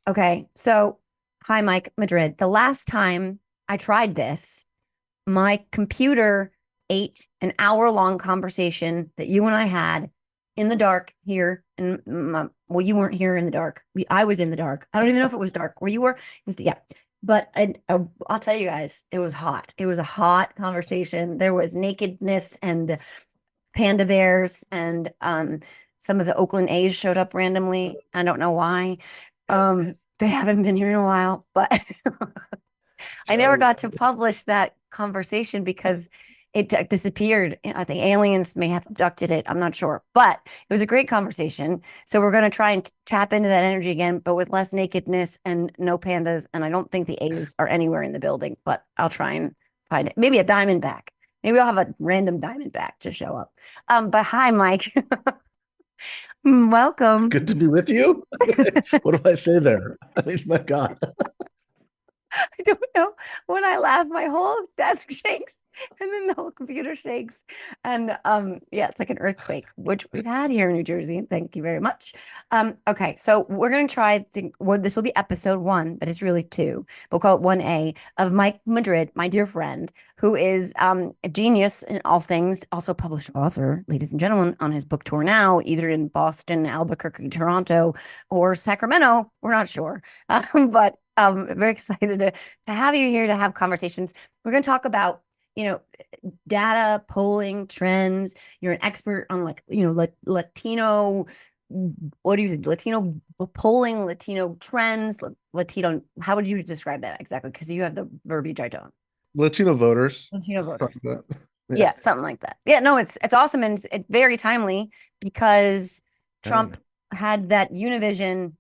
Okay, so hi, Mike Madrid. The last time I tried this, my computer ate an hour-long conversation that you and I had in the dark here. And well, you weren't here in the dark. I was in the dark. I don't even know if it was dark where you were. It was, yeah. But I'll tell you guys, it was hot. It was a hot conversation. There was nakedness and panda bears, and some of the Oakland A's showed up randomly. I don't know why. They haven't been here in a while, but I never Joe. got to publish that conversation because it disappeared. I think aliens may have abducted it. I'm not sure, but it was a great conversation. So we're going to try and tap into that energy again, but with less nakedness and no pandas. And I don't think the A's are anywhere in the building, but I'll try and find it. Maybe a diamondback. Maybe I'll have a random diamondback to show up. But hi, Mike. Welcome. Good to be with you. What do I say there? I mean, my God. I don't know. When I laugh, my whole desk shakes and then the whole computer shakes. And yeah, it's like an earthquake, which we've had here in New Jersey. And thank you very much. Okay, so we're gonna try well, this will be episode one, but it's really two. We'll call it 1A of Mike Madrid, my dear friend, who is a genius in all things, also published author, ladies and gentlemen, on his book tour now, either in Boston, Albuquerque, Toronto, or Sacramento. We're not sure. But very excited to have you here to have conversations. We're going to talk about, you know, data, polling, trends. You're an expert on Latino, what do you say, Latino polling, Latino trends, Latino. How would you describe that exactly? Because you have the verbiage I don't. Latino voters. Latino Fuck voters. that. Yeah. Yeah, something like that. Yeah, no, it's awesome and it's very timely because Yeah. Trump had that Univision Yeah.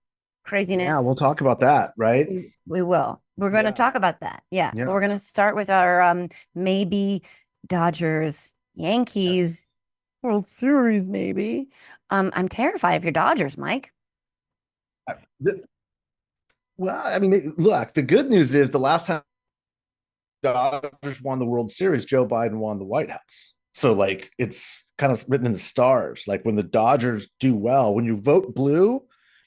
craziness. We'll talk about that, right? We will. We're going to Yeah. talk about that. Yeah. But Yeah. we're going to start with our maybe Dodgers, Yankees, World Series, maybe. I'm terrified of your Dodgers, Mike. Th- Well, I mean, look, the good news is the last time Dodgers won the World Series, Joe Biden won the White House. So, like, it's kind of written in the stars. Like, when the Dodgers do well, when you vote blue,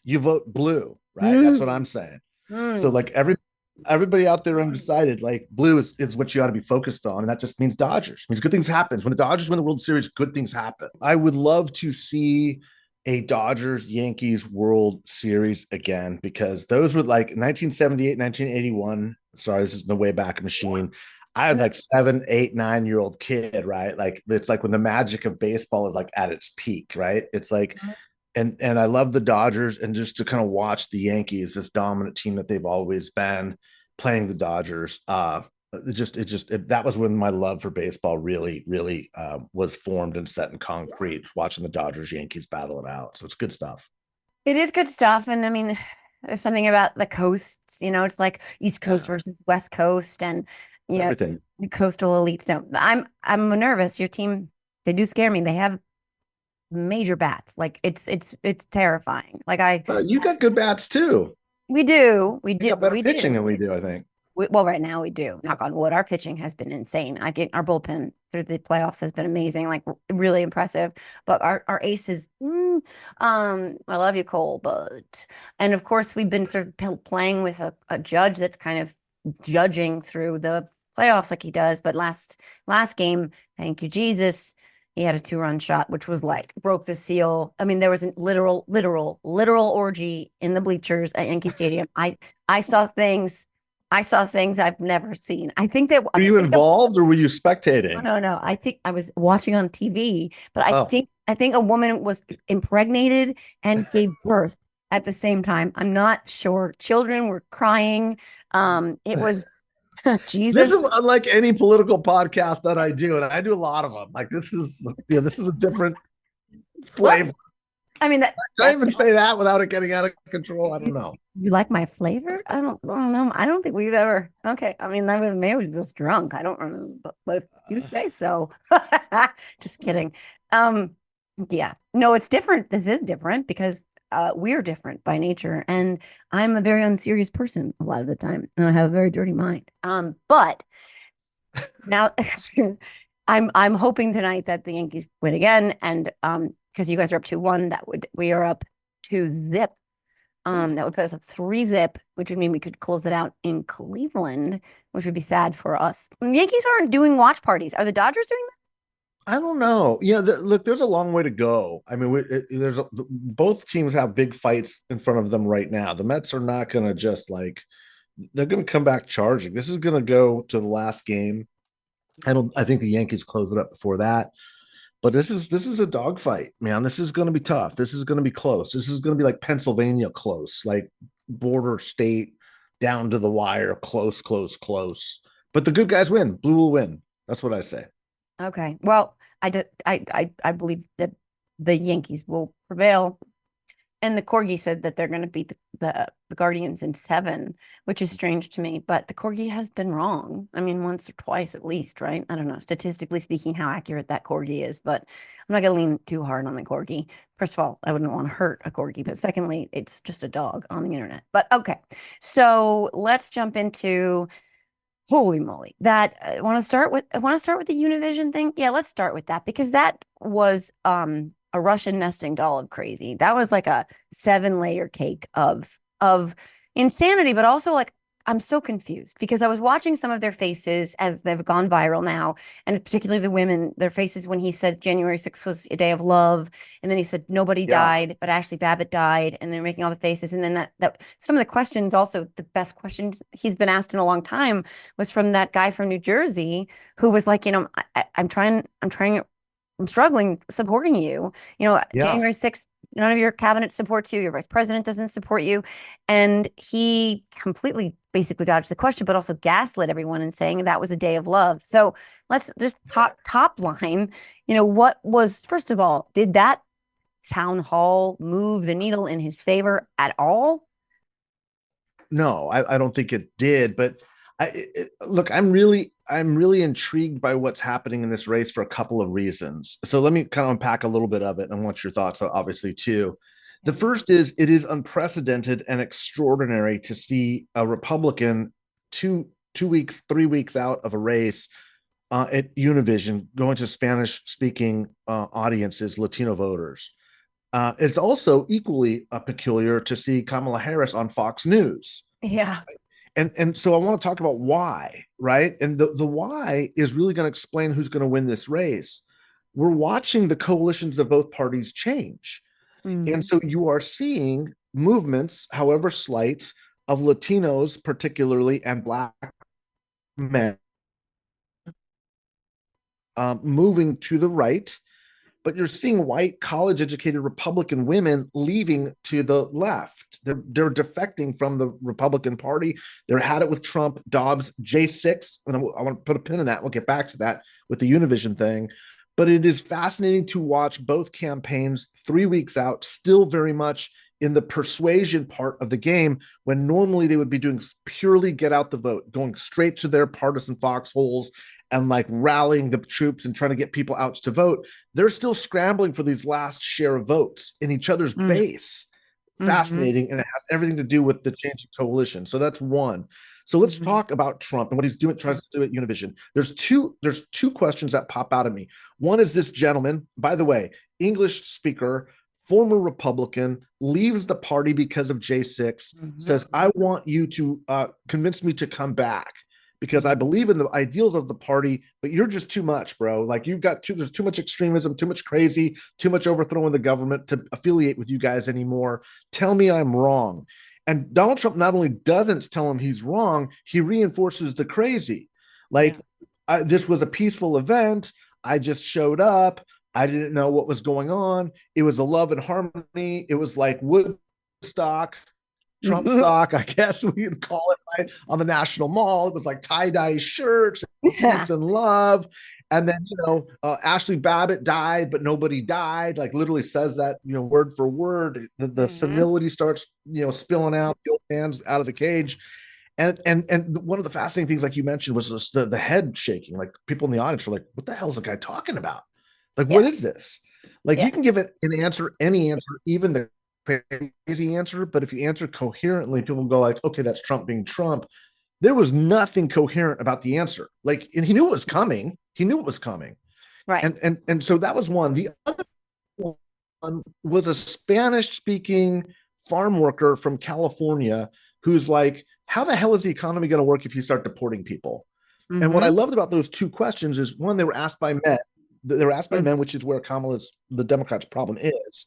right? That's what Mm, I'm saying. So, mm. like, everybody out there undecided, like, blue is what you ought to be focused on. And that just means Dodgers. It means good things happen. When the Dodgers win the World Series, good things happen. I would love to see a Dodgers Yankees World Series again because those were like 1978, 1981. Sorry, this is the way back machine. I was like 7, 8, 9 year old kid, right? Like it's like when the magic of baseball is like at its peak, right? It's like, and I love the Dodgers, and just to kind of watch the Yankees, this dominant team that they've always been, playing the Dodgers. That was when my love for baseball really was formed and set in concrete. Watching the Dodgers Yankees battle it out, so it's good stuff. It is good stuff. And I mean, there's something about the coasts, it's like East Coast Yeah, versus West Coast and yeah, everything. the coastal elites. No, I'm nervous. Your team, they do scare me. They have major bats. Like it's terrifying. Like You got good bats too. we do, we You do, got better we pitching do. than we do, I think. Well, right now we do. Knock on wood. Our pitching has been insane. I get our bullpen through the playoffs has been amazing, like really impressive. But our ace is, I love you, Cole, but and of course we've been sort of playing with a judge that's kind of judging through the playoffs like he does. But last game, thank you Jesus, he had a two-run shot, which was like broke the seal. I mean, there was a literal orgy in the bleachers at Yankee Stadium. I saw things. I saw things I've never seen. Were you involved or were you spectating? No. I think I was watching on TV, but Oh, I think a woman was impregnated and gave birth at the same time. I'm not sure. Children were crying. It was this is Jesus. unlike any political podcast that I do, and I do a lot of them. Like this is a different Well, flavor. I mean Did I that's even say that without it getting out of control? I don't you, know. you like my flavor? I don't know. I don't think we've ever. Okay, I mean, I was maybe just drunk. I don't remember, but if you say so. Just kidding. Um, yeah, no, it's different. This is different because we're different by nature, and I'm a very unserious person a lot of the time, and I have a very dirty mind. But now I'm hoping tonight that the Yankees win again, and because you guys are up 2-1, we are up 2-0. That would put us up 3-zip, which would mean we could close it out in Cleveland, which would be sad for us. Yankees aren't doing watch parties. Are the Dodgers doing I don't know. Yeah, look, there's a long way to go. I mean, both teams have big fights in front of them right now. The Mets are not going to just like they're going to come back charging. This is going to go to the last game. I think the Yankees close it up before that. But this is a dogfight, man. This is going to be tough. This is going to be close. This is going to be like Pennsylvania close, like border state down to the wire, close, close, close. But the good guys win. Blue will win. That's what I say. that? Okay. Well, I believe that the Yankees will prevail. And the Corgi said that they're going to beat the Guardians in 7, which is strange to me. But the Corgi has been wrong. I mean, once or twice at least, right? I don't know, statistically speaking, how accurate that Corgi is. But I'm not going to lean too hard on the Corgi. First of all, I wouldn't want to hurt a Corgi. But secondly, it's just a dog on the internet. But okay. So let's jump into holy moly. That I want to start with the Univision thing. Yeah, let's start with that because that was a Russian nesting doll of crazy. That was like a 7-layer cake of insanity, but also like I'm so confused because I was watching some of their faces as they've gone viral now, and particularly the women, their faces when he said January 6th was a day of love, and then he said nobody Yeah. died, but Ashley Babbitt died, and they're making all the faces, and then that some of the questions, also the best questions he's been asked in a long time, was from that guy from New Jersey who was like, I'm struggling supporting you. Yeah. January 6th, none of your cabinet supports you. Your vice president doesn't support you. And he completely basically dodged the question, but also gaslit everyone and saying that was a day of love. So let's just top line, what was, first of all, did that town hall move the needle in his favor at all? No, I don't think it did. But look, I'm really intrigued by what's happening in this race for a couple of reasons. So let me kind of unpack a little bit of it and want your thoughts, obviously, too. The Okay. first is it is unprecedented and extraordinary to see a Republican 2 weeks, 3 weeks out of a race at Univision going to Spanish speaking audiences, Latino voters. It's also equally peculiar to see Kamala Harris on Fox News. Yeah. And so I want to talk about why, right? And the why is really going to explain who's going to win this race. We're watching the coalitions of both parties change. And Mm. so you are seeing movements, however slight, of Latinos, particularly, and Black men moving to the right, but you're seeing white college educated Republican women leaving to the left. They're defecting from the Republican Party. They're had it with Trump, Dobbs, J6. And I want to put a pin in that. We'll get back to that with the Univision thing. But it is fascinating to watch both campaigns 3 weeks out, still very much in the persuasion part of the game, when normally they would be doing purely get out the vote, going straight to their partisan foxholes and like rallying the troops and trying to get people out to vote. They're still scrambling for these last share of votes in each other's Mm. base. Hmm. Fascinating, and it has everything to do with the change of coalition. So that's one. So let's Hmm. talk about Trump and what he's doing, tries to do at Univision. There's two questions that pop out at me. One is this gentleman, by the way, English speaker, former Republican, leaves the party because of J6, Hmm. says, I want you to convince me to come back because I believe in the ideals of the party, but you're just too much, bro. Like there's too much extremism, too much crazy, too much overthrowing the government to affiliate with you guys anymore. Tell me I'm wrong. And Donald Trump not only doesn't tell him he's wrong, he reinforces the crazy. Yeah. Like, this was a peaceful event. I just showed up. I didn't know what was going on. It was a love and harmony. It was like Woodstock, Trump stock, I guess we'd call it, right? On the National Mall. It was like tie-dye shirts and Yeah. peace and love. And then, Ashley Babbitt died, but nobody died. Like literally says that, word for word. The Hmm. senility starts, spilling out, the old man's out of the cage. And one of the fascinating things, like you mentioned, was just the head shaking. Like people in the audience were like, what the hell is the guy talking about? Like, what Yeah. is this? Like Yeah. you can give it an answer, any answer, even the crazy answer, but if you answer coherently, people go like, okay, that's Trump being Trump. There was nothing coherent about the answer. Like, and he knew it was coming. He knew it was coming. Right. And so that was one. The other one was a Spanish speaking farm worker from California who's like, how the hell is the economy going to work if you start deporting people? And what I Mm-hmm. loved about those two questions is one, they were asked by men. They were asked by Mm-hmm. men, which is where Kamala's the Democrats' problem is.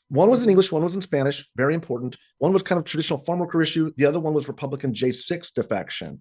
One was in English, one was in Spanish, very important. One was kind of traditional farm worker issue. The other one was Republican J6 defection.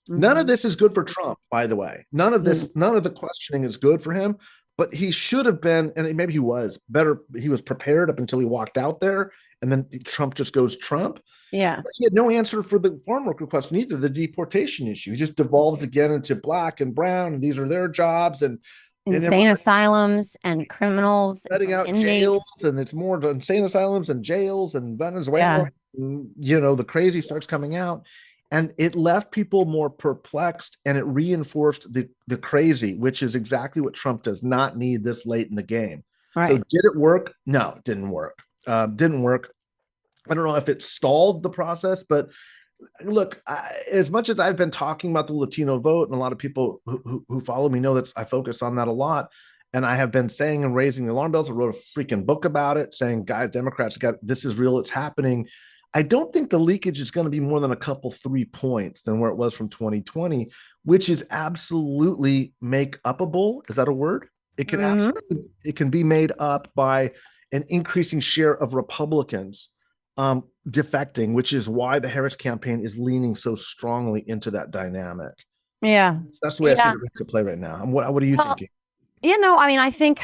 None of Mm-hmm. this is good for Trump, by the way. None of the questioning is good for him. But he should have been, and maybe he was better. He was prepared up until he walked out there, and then Trump just goes Trump. Yeah. But he had no answer for the farm worker question either, the deportation issue. He just devolves again into black and brown, and these are their jobs, and Insane everybody asylums and criminals letting and out jails, inmates. and it's more insane asylums and jails and Venezuela. Yeah. The crazy starts coming out, and it left people more perplexed, and it reinforced the crazy, which is exactly what Trump does not need this late in the game. So Right. did it work? No, it didn't work. Didn't work. I don't know if it stalled the process, but look, as much as I've been talking about the Latino vote, and a lot of people who follow me know that I focus on that a lot, and I have been saying and raising the alarm bells. I wrote a freaking book about it, saying, "Guys, Democrats got this is real. It's happening." I don't think the leakage is going to be more than a couple 3 points than where it was from 2020, which is absolutely make upable. Is that a word? Mm-hmm. It can be made up by an increasing share of Republicans defecting, which is why the Harris campaign is leaning so strongly into that dynamic. So Yeah. that's the way I see Yeah. the race at play right now. And what are you Well, thinking? I mean, I think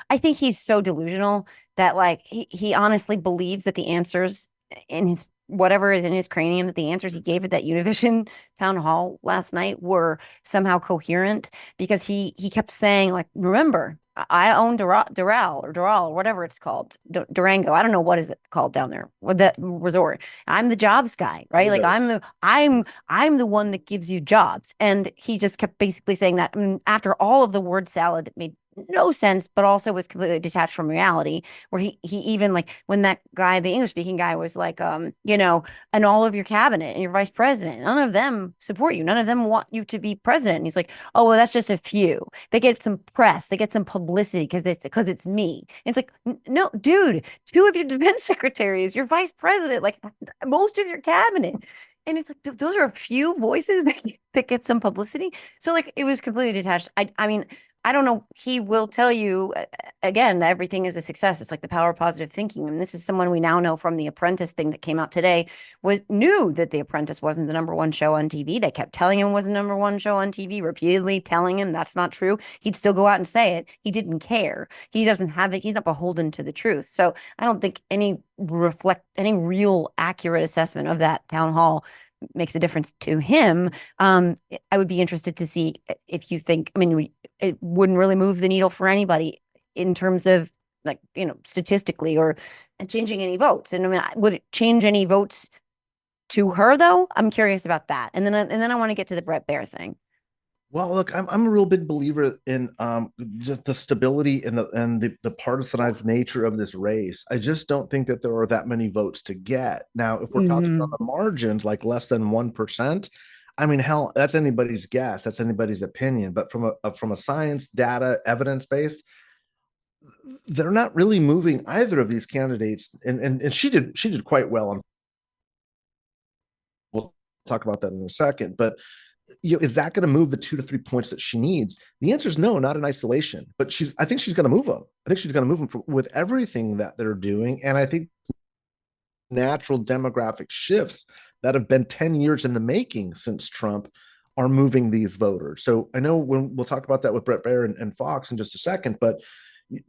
I think he's so delusional that like he honestly believes that the answers in his whatever is in his cranium, that the answers he gave at that Univision town hall last night were somehow coherent because he kept saying like, remember, I own Doral or whatever it's called, Durango. I don't know what is it called down there, what that resort. I'm the jobs guy, right? Like Orlando. I'm the one that gives you jobs. And he just kept basically saying that. And after all of the word salad, it made no sense, but also was completely detached from reality. Where he even like when that guy, the English speaking guy, was like, and all of your cabinet and your vice president, none of them support you. None of them want you to be president. And he's like, oh well, that's just a few. They get some press, they get some publicity because it's me. And it's like, no, dude, two of your defense secretaries, your vice president, like most of your cabinet. And it's like those are a few voices that get some publicity. So like it was completely detached. I mean, I don't know. He will tell you again, everything is a success. It's like the power of positive thinking. And this is someone we now know from the Apprentice thing that came out today, was knew that the Apprentice wasn't the number one show on TV. They kept telling him it was the number one show on TV, repeatedly telling him that's not true. He'd still go out and say it. He didn't care. He doesn't have it. He's not beholden to the truth. So I don't think any real accurate assessment of that town hall makes a difference to him. I would be interested to see if you think, I mean, it wouldn't really move the needle for anybody in terms of like, statistically or changing any votes. And I mean, would it change any votes to her though? I'm curious about that. And then I want to get to the Brett Baer thing. Well, look, I'm a real big believer in just the stability and the partisanized nature of this race. I just don't think that there are that many votes to get. Now, if we're talking on Hmm. the margins, like less than 1%, I mean, hell, that's anybody's guess, that's anybody's opinion. But from a science, data, evidence base, they're not really moving either of these candidates. And she did quite well on. We'll talk about that in a second, but is that going to move the 2 to 3 points that she needs? The answer is no, not in isolation. But I think she's going to move them. I think she's going to move them with everything that they're doing, and I think natural demographic shifts that have been 10 years in the making since Trump are moving these voters. So I know when we'll talk about that with Brett Baer and Fox in just a second, but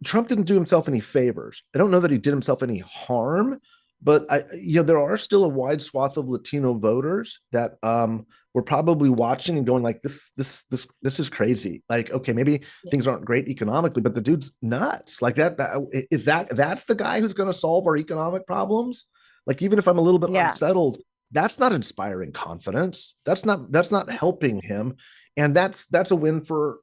Trump didn't do himself any favors. I don't know that he did himself any harm, but there are still a wide swath of Latino voters that were probably watching and going like, this is crazy. Like, okay, maybe things aren't great economically, but the dude's nuts. Like that's the guy who's going to solve our economic problems. Like, even if I'm a little bit Yeah. unsettled, that's not inspiring confidence. That's not helping him, and that's a win for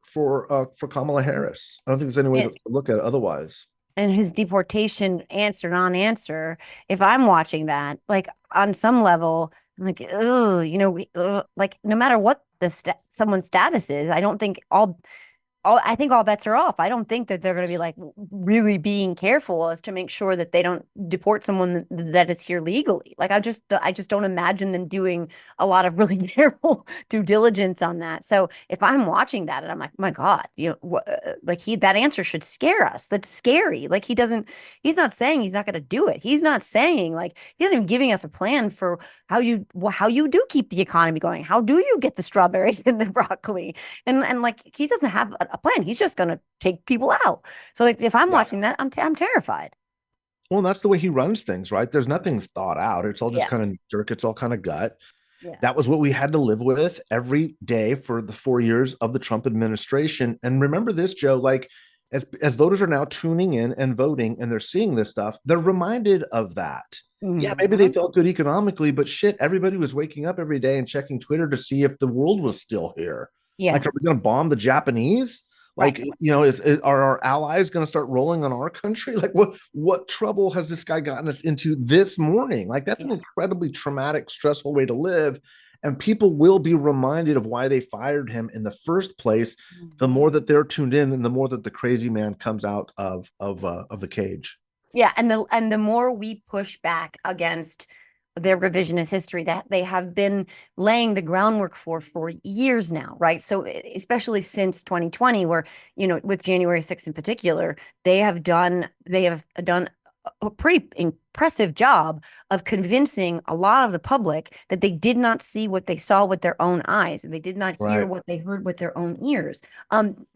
Kamala Harris. I don't think there's any way to And, look at it otherwise. and his deportation answer, non-answer, if I'm watching that, like on some level, I'm like, oh, like no matter what someone's status is, I don't think I think all bets are off. I don't think that they're going to be like really being careful as to make sure that they don't deport someone that is here legally. Like I just don't imagine them doing a lot of really careful due diligence on that. So if I'm watching that and I'm like, my God, like that answer should scare us. That's scary. Like he's not saying he's not going to do it. He's not saying like he isn't even giving us a plan for how you do keep the economy going. How do you get the strawberries and the broccoli? And like he doesn't have a plan. He's just gonna take people out. So like if I'm Yeah. watching that, I'm terrified. Well, that's the way he runs things, right? There's nothing's thought out. It's all just Yeah. kind of jerk. It's all kind of gut. Yeah. That was what we had to live with every day for the 4 years of the Trump administration. And remember this, Joe, like as voters are now tuning in and voting and they're seeing this stuff, they're reminded of that. Yeah, maybe they Mhm. felt good economically, but shit, everybody was waking up every day and checking Twitter to see if the world was still here. Yeah. Like, are we going to bomb the Japanese? Right. Like, are our allies going to start rolling on our country? Like, what trouble has this guy gotten us into this morning? Like, that's an Yeah. incredibly traumatic, stressful way to live. And people will be reminded of why they fired him in the first place. The Mhm. more that they're tuned in, and the more that the crazy man comes out of the cage. Yeah, and the more we push back against their revisionist history that they have been laying the groundwork for years now, right? So especially since 2020, where with January 6th in particular, they have done a pretty impressive job of convincing a lot of the public that they did not see what they saw with their own eyes and they did not hear Right. what they heard with their own ears. And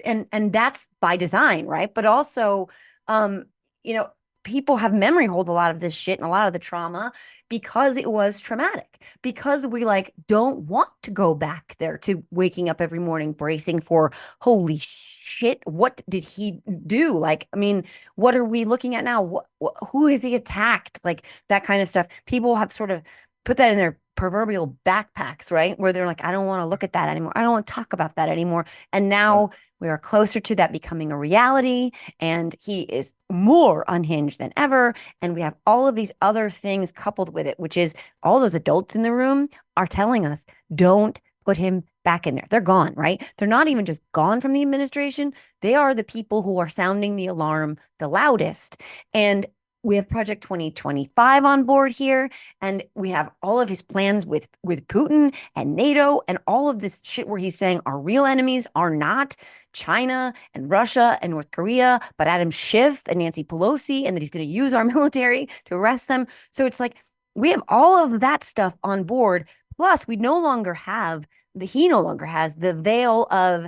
that's by design, right? But also, um, you know, people have memory hold a lot of this shit and a lot of the trauma because it was traumatic, because we like don't want to go back there to waking up every morning bracing for holy shit, what did he do? Like, I mean, what are we looking at now? Who has he attacked? Like that kind of stuff. People have sort of put that in their proverbial backpacks, right? Where they're like, I don't want to look at that anymore. I don't want to talk about that anymore. And Yeah. now we are closer to that becoming a reality. And he is more unhinged than ever. And we have all of these other things coupled with it, which is all those adults in the room are telling us, don't put him back in there. They're gone, right? They're not even just gone from the administration. They are the people who are sounding the alarm the loudest. And we have Project 2025 on board here, and we have all of his plans with Putin and NATO and all of this shit where he's saying our real enemies are not China and Russia and North Korea, but Adam Schiff and Nancy Pelosi, and that he's going to use our military to arrest them. So it's like we have all of that stuff on board. Plus, he no longer has the veil of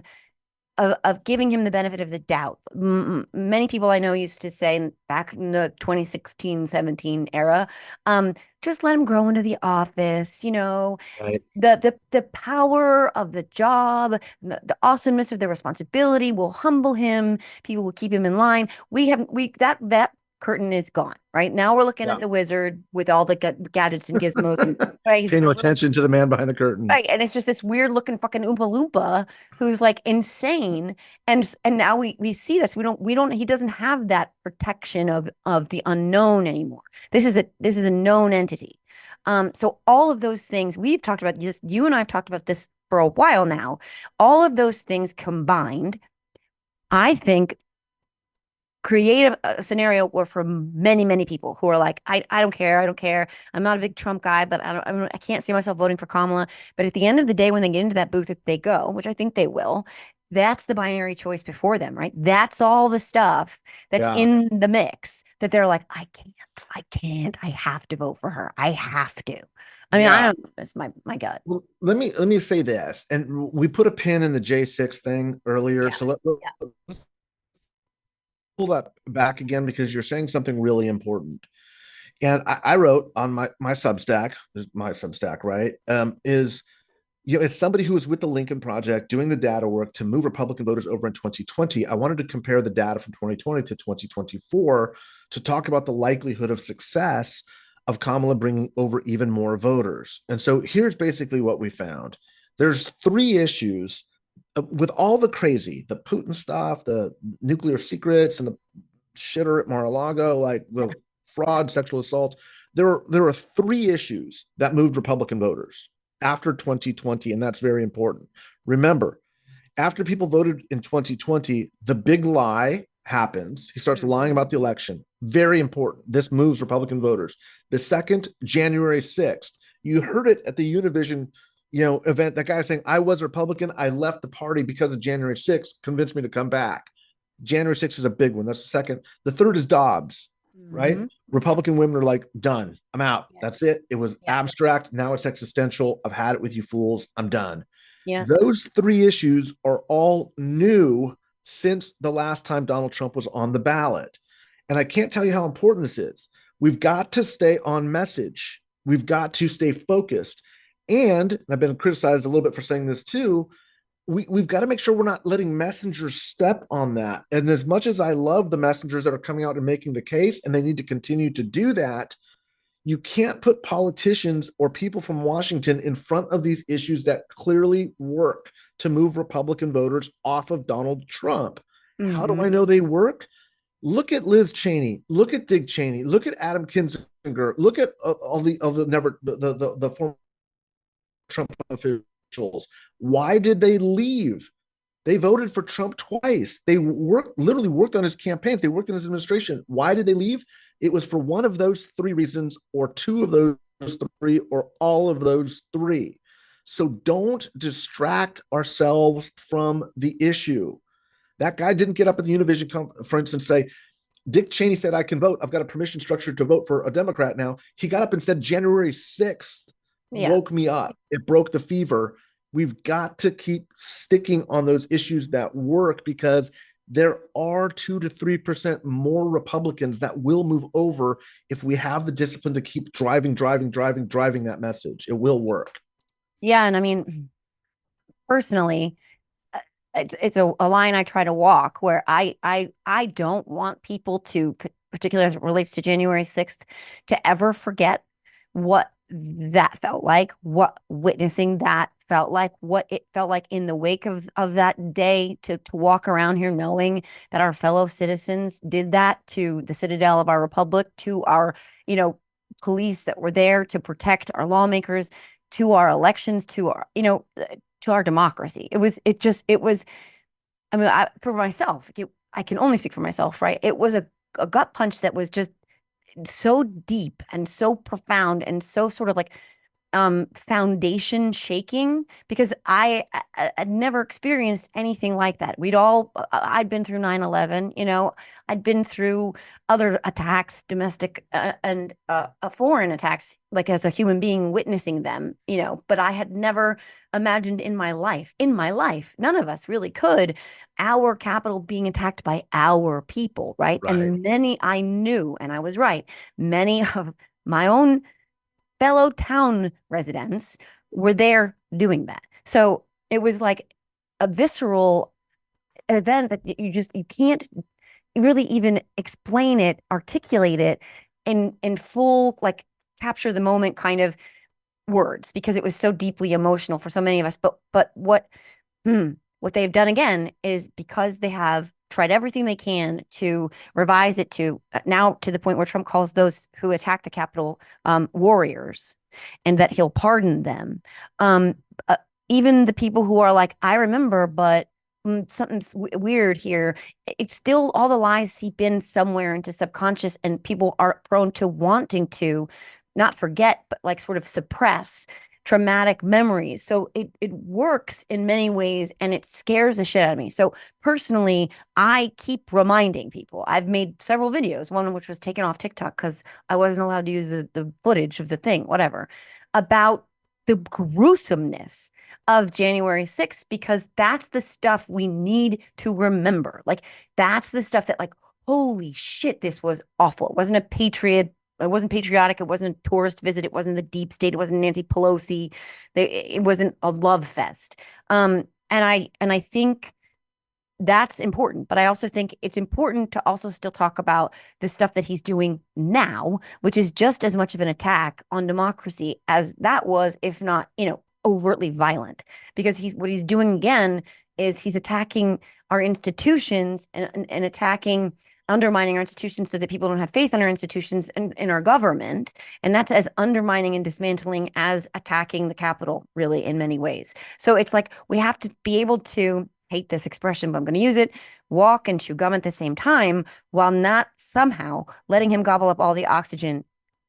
giving him the benefit of the doubt. Many people I know used to say back in the 2016-17 era, just let him grow into the office, Right. the power of the job, the awesomeness of the responsibility will humble him. People will keep him in line. That curtain is gone. Right now, we're looking Yeah. at the wizard with all the gadgets and gizmos, and right, he's Pay just no a little attention to the man behind the curtain. right, and it's just this weird looking fucking Oompa Loompa who's like insane, and now we see this. We don't. He doesn't have that protection of the unknown anymore. This is a known entity. So all of those things we've talked about this. You and I have talked about this for a while now. All of those things combined, I think create a scenario where for many people who are like I don't care, I don't care, I'm not a big Trump guy, but I can't see myself voting for Kamala. But at the end of the day, when they get into that booth, if they go, which I think they will, that's the binary choice before them, right? That's all the stuff that's Yeah. in the mix that they're like, I have to vote for her, I have to. I mean, I Yeah. don't know, that's my gut. Well, let me say this, and we put a pin in the J6 thing earlier, Yeah, so yeah, let's pull that back again because you're saying something really important. And I wrote on my Substack, right? Is as somebody who was with the Lincoln Project doing the data work to move Republican voters over in 2020, I wanted to compare the data from 2020 to 2024 to talk about the likelihood of success of Kamala bringing over even more voters. And so here's basically what we found. There's three issues with all the crazy, the Putin stuff, the nuclear secrets, and the shitter at Mar-a-Lago, like yeah. the fraud, sexual assault. There are three issues that moved Republican voters after 2020, and that's very important. Remember, After people voted in 2020, the big lie happens. He starts lying about the election. Very important. This moves Republican voters. The second, January 6th, you heard it at the Univision event. That guy saying, I was a Republican. I left the party because of January 6th, convinced me to come back. January 6th is a big one. That's the second. The third is Dobbs, right? Mm-hmm. Republican women are like, done. I'm out. Yeah. That's it. It was Yeah. abstract. Now it's existential. I've had it with you fools. I'm done. Yeah. Those three issues are all new since the last time Donald Trump was on the ballot. And I can't tell you how important this is. We've got to stay on message. We've got to stay focused. And I've been criticized a little bit for saying this too. We've got to make sure we're not letting messengers step on that. And as much as I love the messengers that are coming out and making the case, and they need to continue to do that, you can't put politicians or people from Washington in front of these issues that clearly work to move Republican voters off of Donald Trump. How do Mm-hmm. I know they work? Look at Liz Cheney. Look at Dick Cheney. Look at Adam Kinzinger. Look at all the former Trump officials. Why did they leave? They voted for Trump twice. They literally worked on his campaigns. They worked in his administration. Why did they leave? It was for one of those three reasons, or two of those three, or all of those three. So don't distract ourselves from the issue. That guy didn't get up at the Univision conference and say, Dick Cheney said, I can vote. I've got a permission structure to vote for a Democrat now. He got up and said, January 6th Yeah. woke me up. It broke the fever. We've got to keep sticking on those issues that work, because there are 2 to 3% more Republicans that will move over if we have the discipline to keep driving that message. It will work. Yeah. And I mean, personally, it's a line I try to walk where I don't want people to, particularly as it relates to January 6th, to ever forget what that felt like, what witnessing that felt like, what it felt like in the wake of that day, to walk around here knowing that our fellow citizens did that to the citadel of our republic, to our, you know, police that were there to protect our lawmakers, to our elections, to our, to our democracy. It was, I mean, for myself, I can only speak for myself, right? It was a gut punch that was just so deep and so profound and so sort of like foundation shaking, because I'd never experienced anything like that. I'd been through 9/11, I'd been through other attacks, domestic and foreign attacks, like as a human being witnessing them, but I had never imagined in my life, none of us really could, our capital being attacked by our people, right? Right. And many I knew, and I was right, many of my own fellow town residents were there doing that. So it was like a visceral event that you can't really even explain it, articulate it in full, like capture the moment kind of words, because it was so deeply emotional for so many of us. But what they've done again is, because they have tried everything they can to revise it to now to the point where Trump calls those who attack the Capitol warriors, and that he'll pardon them. Um, uh, Even the people who are like, I remember, but something's weird here. It's still, all the lies seep in somewhere into subconscious, and people are prone to wanting to not forget, but like sort of suppress traumatic memories. So it works in many ways, and it scares the shit out of me. So personally, I keep reminding people. I've made several videos, one which was taken off TikTok because I wasn't allowed to use the footage of the thing, whatever, about the gruesomeness of January 6th, because that's the stuff we need to remember. Like, that's the stuff that, like, holy shit, this was awful. It wasn't a patriot. It wasn't patriotic. It wasn't a tourist visit. It wasn't the deep state. It wasn't Nancy Pelosi. It wasn't a love fest. And I think that's important. But I also think it's important to also still talk about the stuff that he's doing now, which is just as much of an attack on democracy as that was, if not, overtly violent. Because what he's doing again is he's attacking our institutions, and attacking, undermining our institutions so that people don't have faith in our institutions and in our government. And that's as undermining and dismantling as attacking the Capitol, really, in many ways. So it's like we have to be able to hate this expression, but I'm going to use it, walk and chew gum at the same time while not somehow letting him gobble up all the oxygen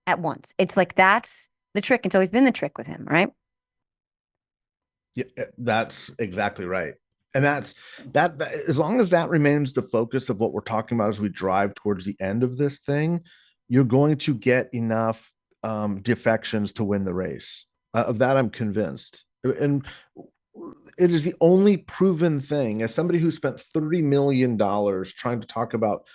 at once. It's like that's the trick. It's always been the trick with him, right? Yeah, that's exactly right. And as long as that remains the focus of what we're talking about as we drive towards the end of this thing, you're going to get enough defections to win the race. Of that, I'm convinced. And it is the only proven thing, as somebody who spent $30 million trying to talk about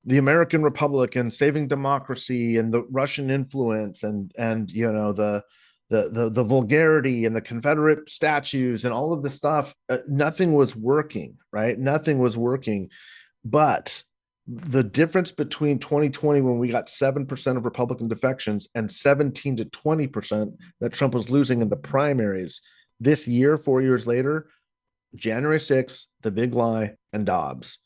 the American Republic and saving democracy and the Russian influence and the vulgarity and the Confederate statues and all of the stuff. Nothing was working, right? Nothing was working. But the difference between 2020, when we got 7% of Republican defections, and 17 to 20% that Trump was losing in the primaries this year, 4 years later, January 6th, the big lie, and Dobbs.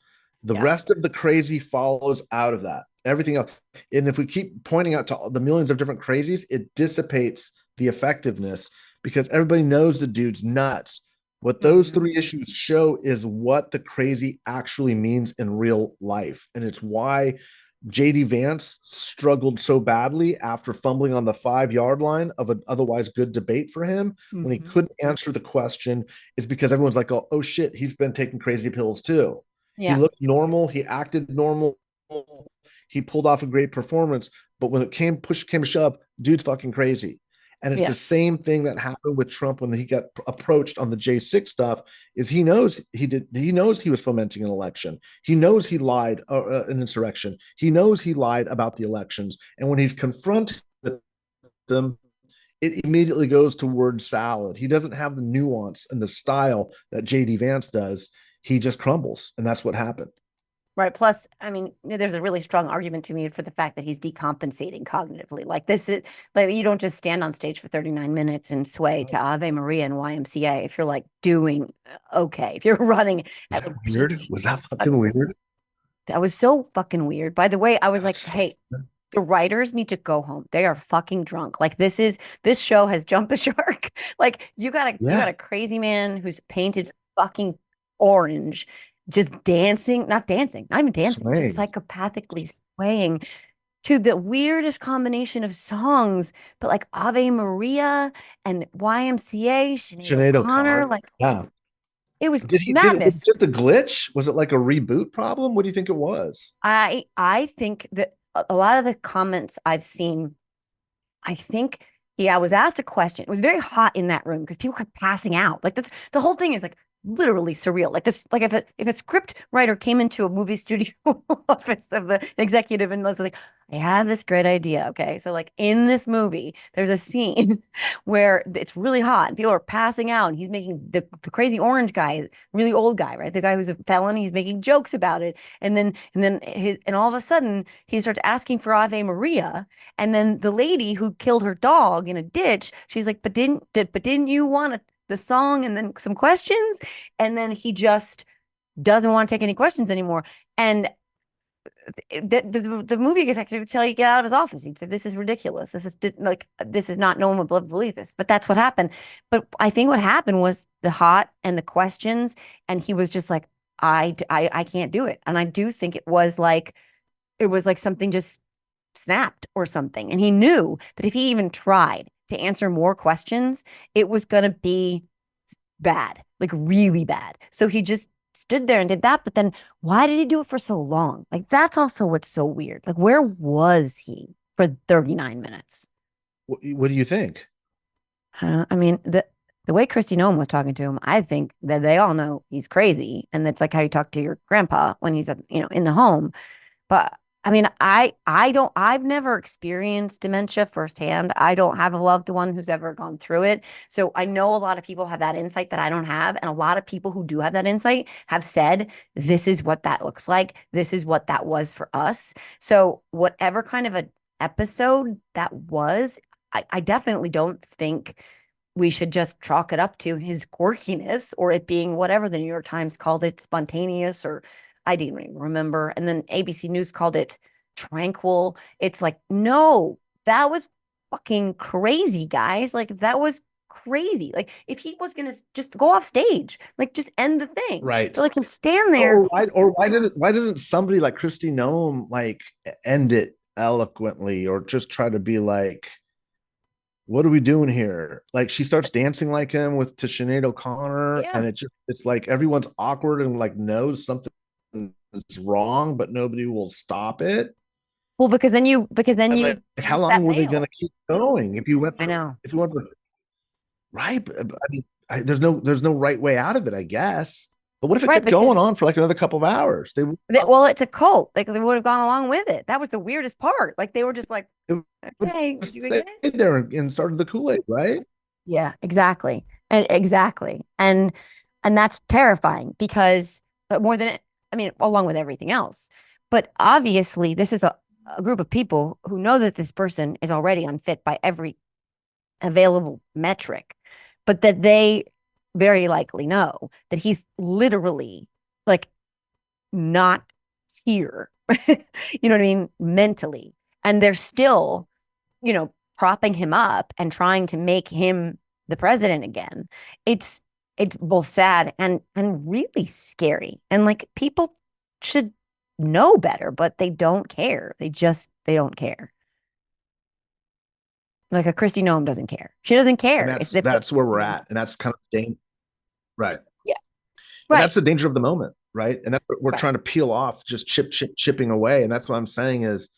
The Yeah. rest of the crazy follows out of that. Everything else. And if we keep pointing out to the millions of different crazies, it dissipates the effectiveness because everybody knows the dude's nuts. What those Mhm. three issues show is what the crazy actually means in real life. And it's why JD Vance struggled so badly after fumbling on the 5 yard line of an otherwise good debate for him when he Mhm. couldn't answer the question, is because everyone's like, oh shit, he's been taking crazy pills too. He Yeah. looked normal, he acted normal, he pulled off a great performance, but when it push came to shove, dude's fucking crazy. And it's Yeah. the same thing that happened with Trump when he got approached on the J6 stuff. Is he knows he was fomenting an election. He knows he lied, an insurrection. He knows he lied about the elections. And when he's confronted with them, it immediately goes to word salad. He doesn't have the nuance and the style that JD Vance does. He just crumbles, and that's what happened. Right. Plus, I mean, there's a really strong argument to me for the fact that he's decompensating cognitively. Like this is like you don't just stand on stage for 39 minutes and sway to Ave Maria and YMCA if you're like doing okay. If you're running Was at that like weird? peak. Was that uh, fucking weird? That was so fucking weird. By the way, I was That was like, so hey, the writers need to go home. They are fucking drunk. Like this show has jumped the shark. Like you got yeah, a crazy man who's painted fucking orange, just dancing, not dancing, not even dancing, just swaying. psychopathically swaying to the weirdest combination of songs, but like Ave Maria and YMCA, Sinead Sinead O'Connor, O'Connor. like Yeah. it was Was it madness. just a glitch? Was it like a reboot problem? What do you think it was? I think that a lot of the comments I've seen I think, yeah, I was asked a question. It was very hot in that room because people kept passing out. Like that's the whole thing is like literally surreal. Like this, like if a script writer came into a movie studio office of the executive and was like, I have this great idea. Okay. So like in this movie, there's a scene where it's really hot and people are passing out and he's making the crazy orange guy, really old guy, right? The guy who's a felon, he's making jokes about it. And all of a sudden he starts asking for Ave Maria and then the lady who killed her dog in a ditch, she's like, but didn't you want the song and then some questions? And then he just doesn't want to take any questions anymore. And the movie executive would tell you get out of his office. He'd say, "This is ridiculous. This is like this is not. No one would believe this." But that's what happened. But I think what happened was the hot and the questions, and he was just like, I can't do it." And I do think it was like something just snapped or something. And he knew that if he even tried to answer more questions, it was going to be bad, like really bad. So he just stood there and did that. But then why did he do it for so long? Like, that's also what's so weird. Like, where was he for 39 minutes? What do you think? I mean, the way Christy Noem was talking to him, I think that they all know he's crazy. And that's like how you talk to your grandpa when he's in the home. But I mean, I've never experienced dementia firsthand. I don't have a loved one who's ever gone through it. So I know a lot of people have that insight that I don't have. And a lot of people who do have that insight have said, this is what that looks like. This is what that was for us. So whatever kind of an episode that was, I definitely don't think we should just chalk it up to his quirkiness or it being whatever the New York Times called it, spontaneous, or I didn't even remember. And then ABC News called it tranquil. It's like, no, that was fucking crazy, guys. Like that was crazy. Like if he was gonna just go off stage, like just end the thing. Right. But like to stand there. Or why doesn't somebody like Christy Nome like end it eloquently, or just try to be like, what are we doing here? Like she starts dancing like him with to Sinead O'Connor, Yeah. and it's like everyone's awkward and like knows something is wrong, but nobody will stop it. Well, because then And you like, how use long that were they going veil. to keep going if you went I for know. if you went for right? I mean, there's no right way out of it, I guess. But what if it Right, kept going because on for like another couple of hours? well, it's a cult. Like they would have gone along with it. That was the weirdest part. Like they were just like, It would okay, just you stay guys. there and started the Kool-Aid, right? Yeah, exactly. And exactly. And that's terrifying because but more than I mean, along with everything else. But obviously this is a group of people who know that this person is already unfit by every available metric, but that they very likely know that he's literally like not here. You know what I mean? Mentally. And they're still, propping him up and trying to make him the president again. It's it's both sad and really scary. And like people should know better, but they don't care. They don't care. Like a Christy Noem doesn't care. She doesn't And care if that's they put that's where we're them. at, and that's kind of right. Yeah. And Right. that's the danger of the moment, right? And that's what we're Right. trying to peel off, just chipping away. And that's what I'm saying is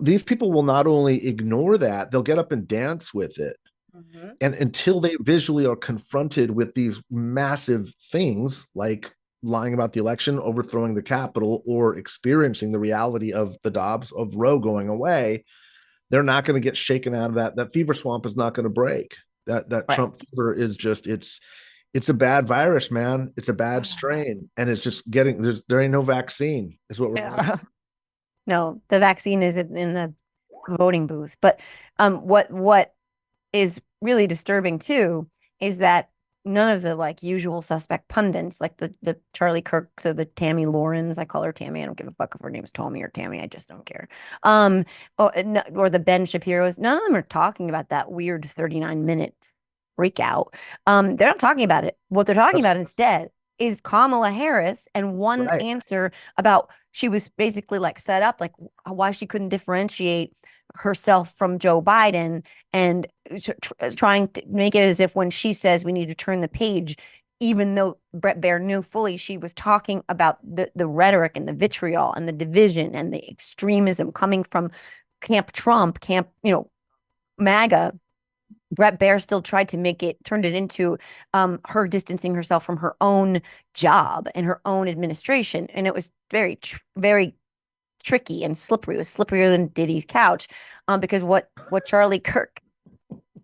these people will not only ignore that, they'll get up and dance with it. Hmm. And until they visually are confronted with these massive things like lying about the election, overthrowing the Capitol, or experiencing the reality of the Dobbs of Roe going away, they're not going to get shaken out of that. That fever swamp is not going to break. That Right. Trump fever is just it's a bad virus, man. It's a bad strain, and it's just getting there ain't no vaccine. Is what we're Yeah. No, the vaccine is in the voting booth. But what is really disturbing too is that none of the like usual suspect pundits, like the Charlie Kirks or the Tammy Laurens, I call her Tammy. I don't give a fuck if her name's Tommy or Tammy. I just don't care. Um, or the Ben Shapiro's. None of them are talking about that weird 39-minute freak out. They're not talking about it. What th're talking that's about instead is Kamala Harris and one right. answer about she was basically like set up like why she couldn't differentiate herself from Joe Biden and trying to make it as if when she says we need to turn the page, even though Brett Baer knew fully she was talking about the rhetoric and the vitriol and the division and the extremism coming from Camp Trump, Camp, MAGA. Brett Baer still tried to turned it into her distancing herself from her own job and her own administration. And it was very tricky and slippery. It was slipperier than Diddy's couch because what Charlie Kirk,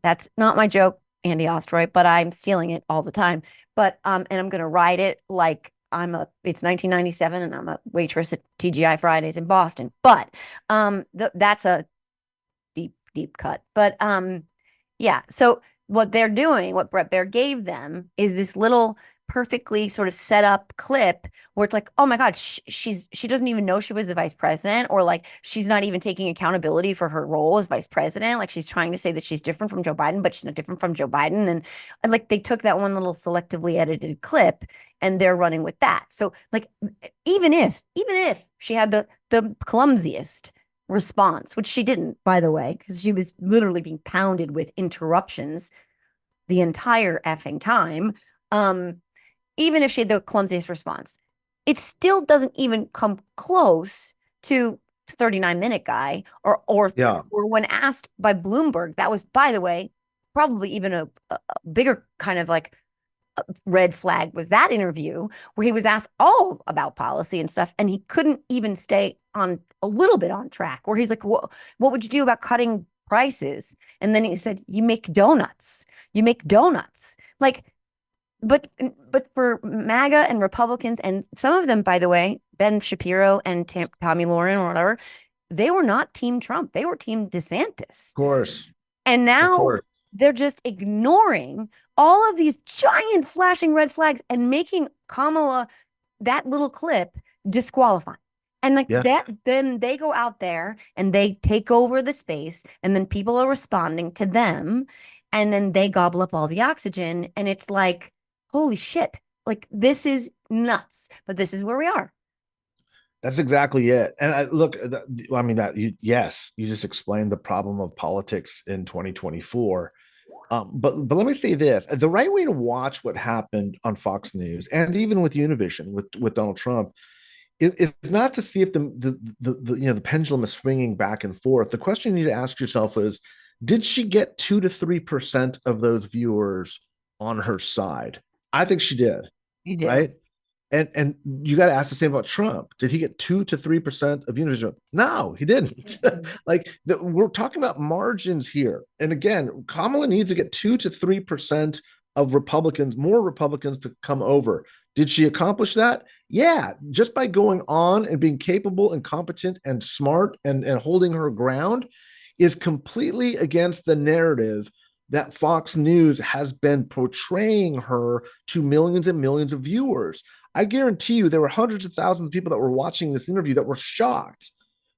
that's not my joke, Andy Ostroy, but I'm stealing it all the time. But and I'm gonna ride it like it's 1997 and I'm a waitress at TGI Fridays in Boston. But that's a deep cut. But yeah, so what they're doing, what Brett Baer gave them is this little perfectly sort of set up clip where it's like, oh my God, she doesn't even know she was the vice president, or like she's not even taking accountability for her role as vice president. Like she's trying to say that she's different from Joe Biden, but she's not different from Joe Biden. And like they took that one little selectively edited clip and they're running with that. So like even if she had the clumsiest response, which she didn't, by the way, because she was literally being pounded with interruptions the entire effing time. Um, Even if she had the clumsiest response, it still doesn't even come close to 39-minute guy Yeah, or when asked by Bloomberg, that was, by the way, probably even a bigger kind of like red flag was that interview where he was asked all about policy and stuff, and he couldn't even stay on a little bit on track. Where he's like, what would you do about cutting prices?" And then he said, "You make donuts. You make donuts." Like, but for MAGA and Republicans, and some of them, by the way, Ben Shapiro and Tommy Lauren or whatever, they were not Team Trump. They were Team DeSantis. of course, And of now course. they're just ignoring all of these giant flashing red flags and making Kamala, that little clip, disqualifying. And like Yeah, that, then they go out there and they take over the space, and then people are responding to them. and then they gobble up all the oxygen. And it's like, holy shit, like this is nuts, but this is where we are. That's exactly it. And look, I mean, yes, you just explained the problem of politics in 2024. But let me say this: the right way to watch what happened on Fox News and even with Univision with Donald Trump is not to see if the pendulum is swinging back and forth. The question you need to ask yourself is, did she get 2 to 3% of those viewers on her side? I think she did, You do. right? And you got to ask the same about Trump. Did he get 2 to 3% of Univision? No, he didn't. Mhm. Like we're talking about margins here. And again, Kamala needs to get 2 to 3% of Republicans, more Republicans to come over. Did she accomplish that? Yeah, just by going on and being capable and competent and smart and holding her ground is completely against the narrative that Fox News has been portraying her to millions and millions of viewers. I guarantee you there were hundreds of thousands of people that were watching this interview that were shocked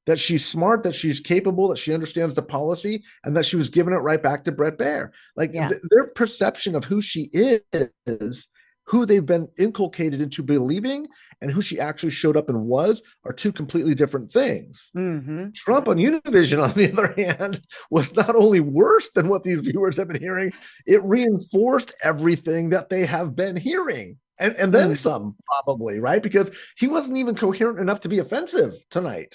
that she's smart, that she's capable, that she understands the policy, and that she was giving it right back to Brett Baer. Like Yeah. their perception of who she is, who they've been inculcated into believing, and who she actually showed up and was are two completely different things. Hmm. Trump on Univision, on the other hand, was not only worse than what these viewers have been hearing, it reinforced everything that they have been hearing. And then Mm. some, probably, right? Because he wasn't even coherent enough to be offensive tonight.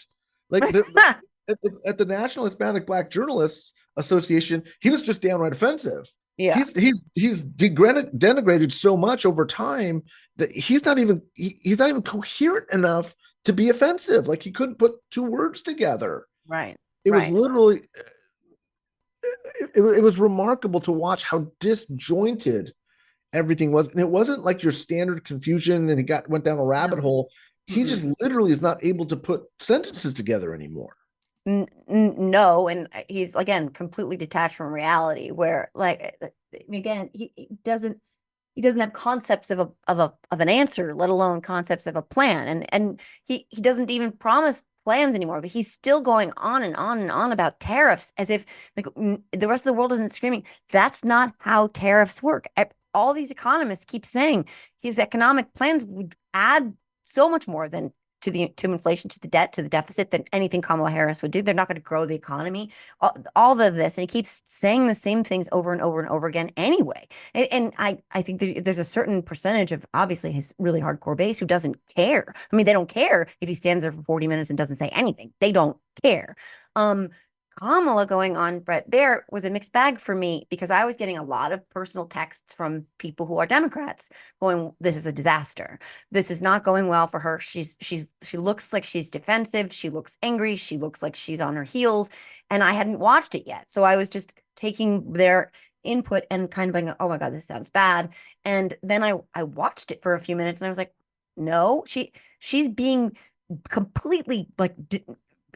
Like at the National Hispanic Black Journalists Association, he was just downright offensive. Yeah. He's denigrated so much over time that he's not even coherent enough to be offensive. Like he couldn't put two words together. Right. It was Right. literally it was remarkable to watch how disjointed everything was. And it wasn't like your standard confusion and he went down a rabbit No. hole. He just Mm-mm. literally is not able to put sentences together anymore. No, and he's again completely detached from reality. Where like again, he doesn't have concepts of an answer, let alone concepts of a plan. And he doesn't even promise plans anymore. But he's still going on and on and on about tariffs as if like the rest of the world isn't screaming. That's not how tariffs work. All these economists keep saying his economic plans would add so much more than to inflation, to the debt, to the deficit than anything Kamala Harris would do. They're not going to grow the economy. All of this, and he keeps saying the same things over and over and over again anyway. And I think there's a certain percentage of obviously his really hardcore base who doesn't care. I mean, they don't care if he stands there for 40 minutes and doesn't say anything. They don't care. Um, Kamala going on Brett Baer was a mixed bag for me because I was getting a lot of personal texts from people who are Democrats going, "This is a disaster. This is not going well for her. She looks like she's defensive. She looks angry. She looks like she's on her heels." And I hadn't watched it yet, so I was just taking their input and kind of going, "Oh my God, this sounds bad." And then I watched it for a few minutes and I was like, "No, she's being completely like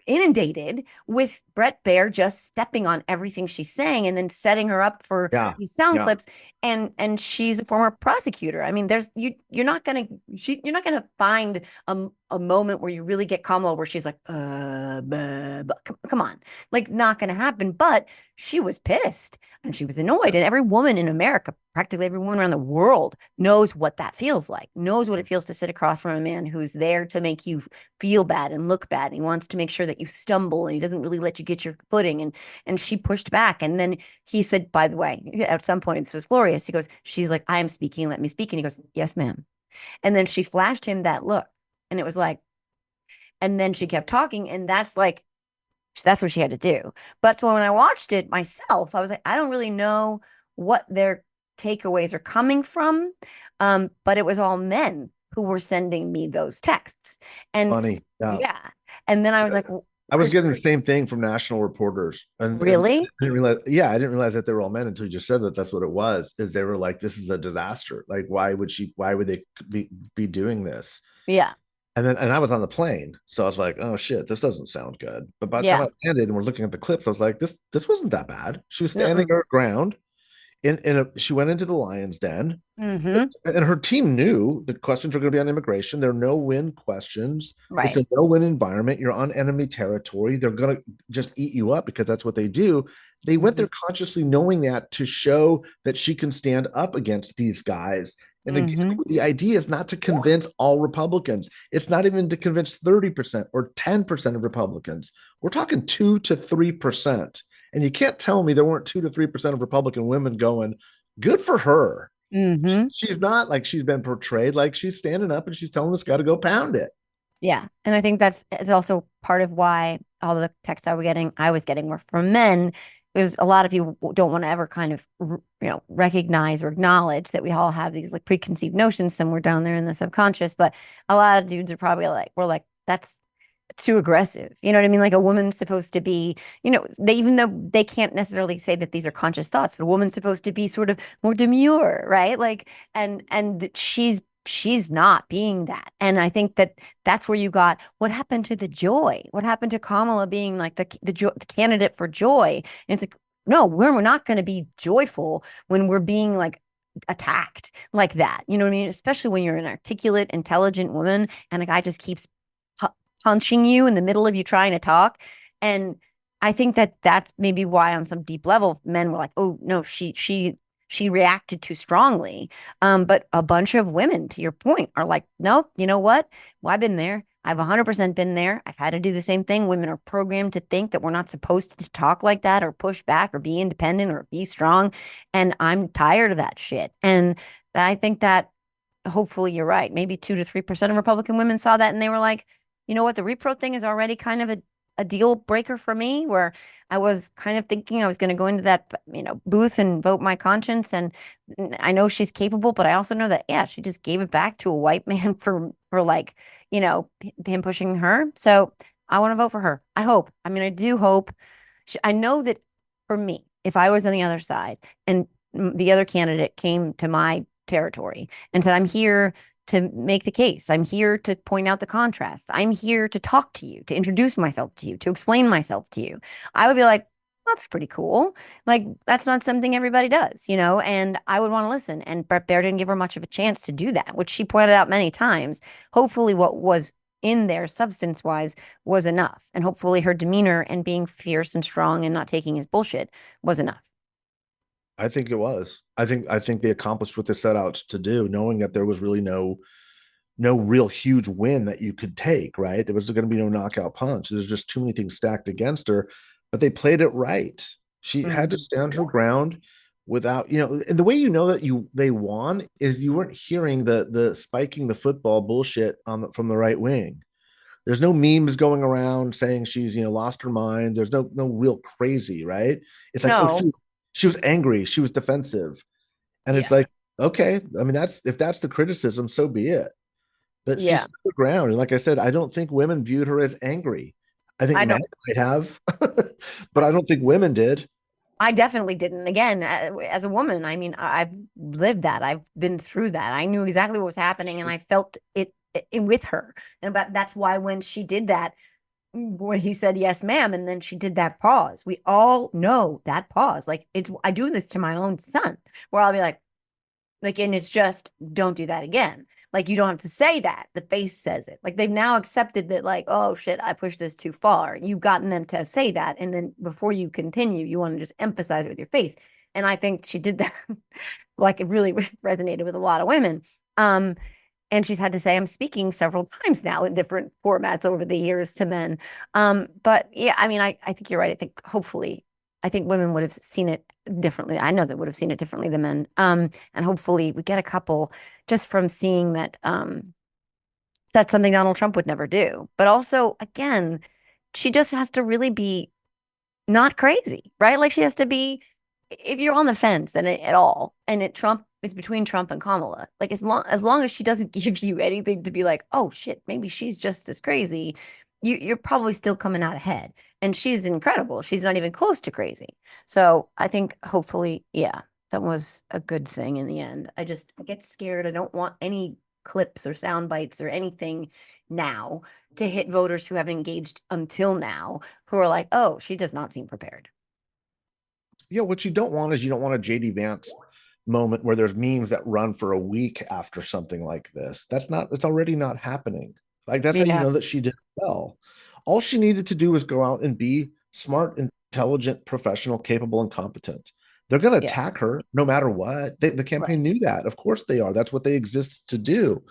inundated with Brett Baer just stepping on everything she's saying and then setting her up for Yeah, these sound yeah. clips. And she's a former prosecutor. I mean, you're not gonna find a moment where you really get Kamala where she's like, come on, like not gonna happen. But she was pissed and she was annoyed, and every woman in America, practically every woman around the world, knows what that feels like, knows what it feels to sit across from a man who's there to make you feel bad and look bad. And he wants to make sure that you stumble and he doesn't really let you get your footing. And she pushed back. And then he said, by the way, at some point, this was glorious. He goes, she's like, "I am speaking, let me speak." And he goes, "Yes, ma'am." And then she flashed him that look. And it was like, and then she kept talking. And that's what she had to do. But so when I watched it myself, I was like, I don't really know what their takeaways are coming from. But it was all men who were sending me those texts. And Funny. Yeah. yeah. And then I was like, I was because getting the same thing from national reporters, and I really? didn't realize. Yeah, I didn't realize that they were all men until you just said that. That's what it was. Is they were like, "This is a disaster. Like, why would she? Why would they be doing this?" Yeah. And I was on the plane, so I was like, "Oh shit, this doesn't sound good." But by the time Yeah. I landed and we're looking at the clips, I was like, "This wasn't that bad." She was standing Uh-uh. her ground, she went into the lion's den, Mm-hmm. and her team knew the questions are going to be on immigration. They're no-win questions. It's Right. a no-win environment. You're on enemy territory. They're going to just eat you up because that's what they do. They went Mm-hmm. there consciously knowing that to show that she can stand up against these guys. And again, Mm-hmm. the idea is not to convince all Republicans. It's not even to convince 30% or 10% of Republicans. We're talking 2 to 3%. And you can't tell me there weren't 2 to 3% of Republican women going, good for her. Mm-hmm. She's not like she's been portrayed, like she's standing up and she's telling this guy to go pound it. Yeah. And I think that's it's also part of why all the texts I was getting were from men, because a lot of people don't want to ever kind of, recognize or acknowledge that we all have these like preconceived notions somewhere down there in the subconscious. But a lot of dudes are probably like, we're like, that's too aggressive. You know what I mean? Like a woman's supposed to be, they even though they can't necessarily say that these are conscious thoughts, but a woman's supposed to be sort of more demure, right? Like, and she's not being that. And I think that that's where you got what happened to the joy? What happened to Kamala being like the candidate for joy? And it's like, no, we're not going to be joyful when we're being like attacked like that. You know what I mean? Especially when you're an articulate, intelligent woman and a guy just keeps punching you in the middle of you trying to talk. And I think that that's maybe why on some deep level men were like, oh no, she reacted too strongly. But a bunch of women, to your point, are like, no, you know what? Well, I've been there. I've 100% been there. I've had to do the same thing. Women are programmed to think that we're not supposed to talk like that or push back or be independent or be strong. And I'm tired of that shit. And I think that hopefully you're right. Maybe 2 to 3% of Republican women saw that and they were like, you know what, the repro thing is already kind of a deal breaker for me, where I was kind of thinking I was going to go into that, booth and vote my conscience. And I know she's capable, but I also know that, yeah, she just gave it back to a white man for like, him pushing her. So I want to vote for her. I hope. I mean, I do hope. I know that for me, if I was on the other side and the other candidate came to my territory and said, I'm here to make the case. I'm here to point out the contrast. I'm here to talk to you, to introduce myself to you, to explain myself to you. I would be like, that's pretty cool. Like, that's not something everybody does, and I would want to listen. And Brett Baer didn't give her much of a chance to do that, which she pointed out many times. Hopefully, what was in there substance wise was enough. And hopefully, her demeanor and being fierce and strong and not taking his bullshit was enough. I think it was. I think they accomplished what they set out to do, knowing that there was really no real huge win that you could take, right? There was going to be no knockout punch. There's just too many things stacked against her, but they played it right. She had to Mm-hmm. stand her ground without, and the way you know that they won is you weren't hearing the spiking the football bullshit from the right wing. There's no memes going around saying she's lost her mind. There's no real crazy, right? It's like, oh, No. she was angry, she was defensive, and it's Yeah. like, okay, I mean, that's if that's the criticism, so be it. But she Yeah. stood her ground, and like I said, I don't think women viewed her as angry. I think I men don't. might have, but I don't think women did. I definitely didn't. Again, as a woman, I mean, I've lived that. I've been through that. I knew exactly what was happening, and I felt it with her. And but that's why when she did that, when he said yes, ma'am, and then she did that pause, we all know that pause. Like I do this to my own son, where I'll be like, and it's just don't do that again. Like you don't have to say that. The face says it. Like they've now accepted that, like, oh shit, I pushed this too far. You've gotten them to say that. And then before you continue, you want to just emphasize it with your face. And I think she did that. Like it really resonated with a lot of women. Um, and she's had to say I'm speaking several times now in different formats over the years to men. But yeah, I mean, I think you're right. I think hopefully, I think women would have seen it differently. I know they would have seen it differently than men. And hopefully we get a couple just from seeing that that's something Donald Trump would never do. But also, again, she just has to really be not crazy, right? Like she has to be, if you're on the fence and at all, and Trump is between Trump and Kamala, like as long as she doesn't give you anything to be like, oh shit, maybe she's just as crazy, you're probably still coming out ahead. And she's incredible. She's not even close to crazy. So I think hopefully, yeah, that was a good thing in the end. I get scared. I don't want any clips or sound bites or anything now to hit voters who haven't engaged until now, who are like, oh, she does not seem prepared. Yeah, what you don't want is you don't want a JD Vance moment where there's memes that run for a week after something like this. That's not, it's already not happening. Like that's how you Yeah. know that she did well. All she needed to do was go out and be smart, intelligent, professional, capable, and competent. They're going to Yeah. attack her no matter what. The Right. campaign knew that. Of course they are. That's what they exist to do.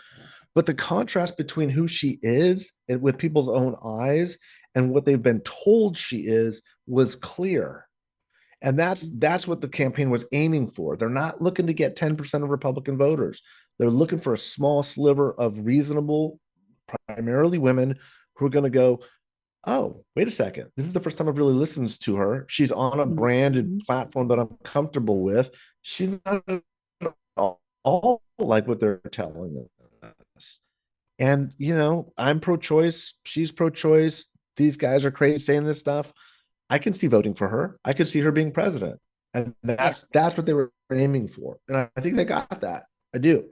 But the contrast between who she is and with people's own eyes and what they've been told she is was clear. And that's what the campaign was aiming for. They're not looking to get 10% of Republican voters. They're looking for a small sliver of reasonable, primarily women, who are going to go, oh, wait a second. This is the first time I've really listened to her. She's on a branded Mhm. platform that I'm comfortable with. She's not at all like what they're telling us. And, I'm pro choice. She's pro choice. These guys are crazy saying this stuff. I can see voting for her. I could see her being president. And Yeah. that's what they were aiming for. And I think they got that. I do.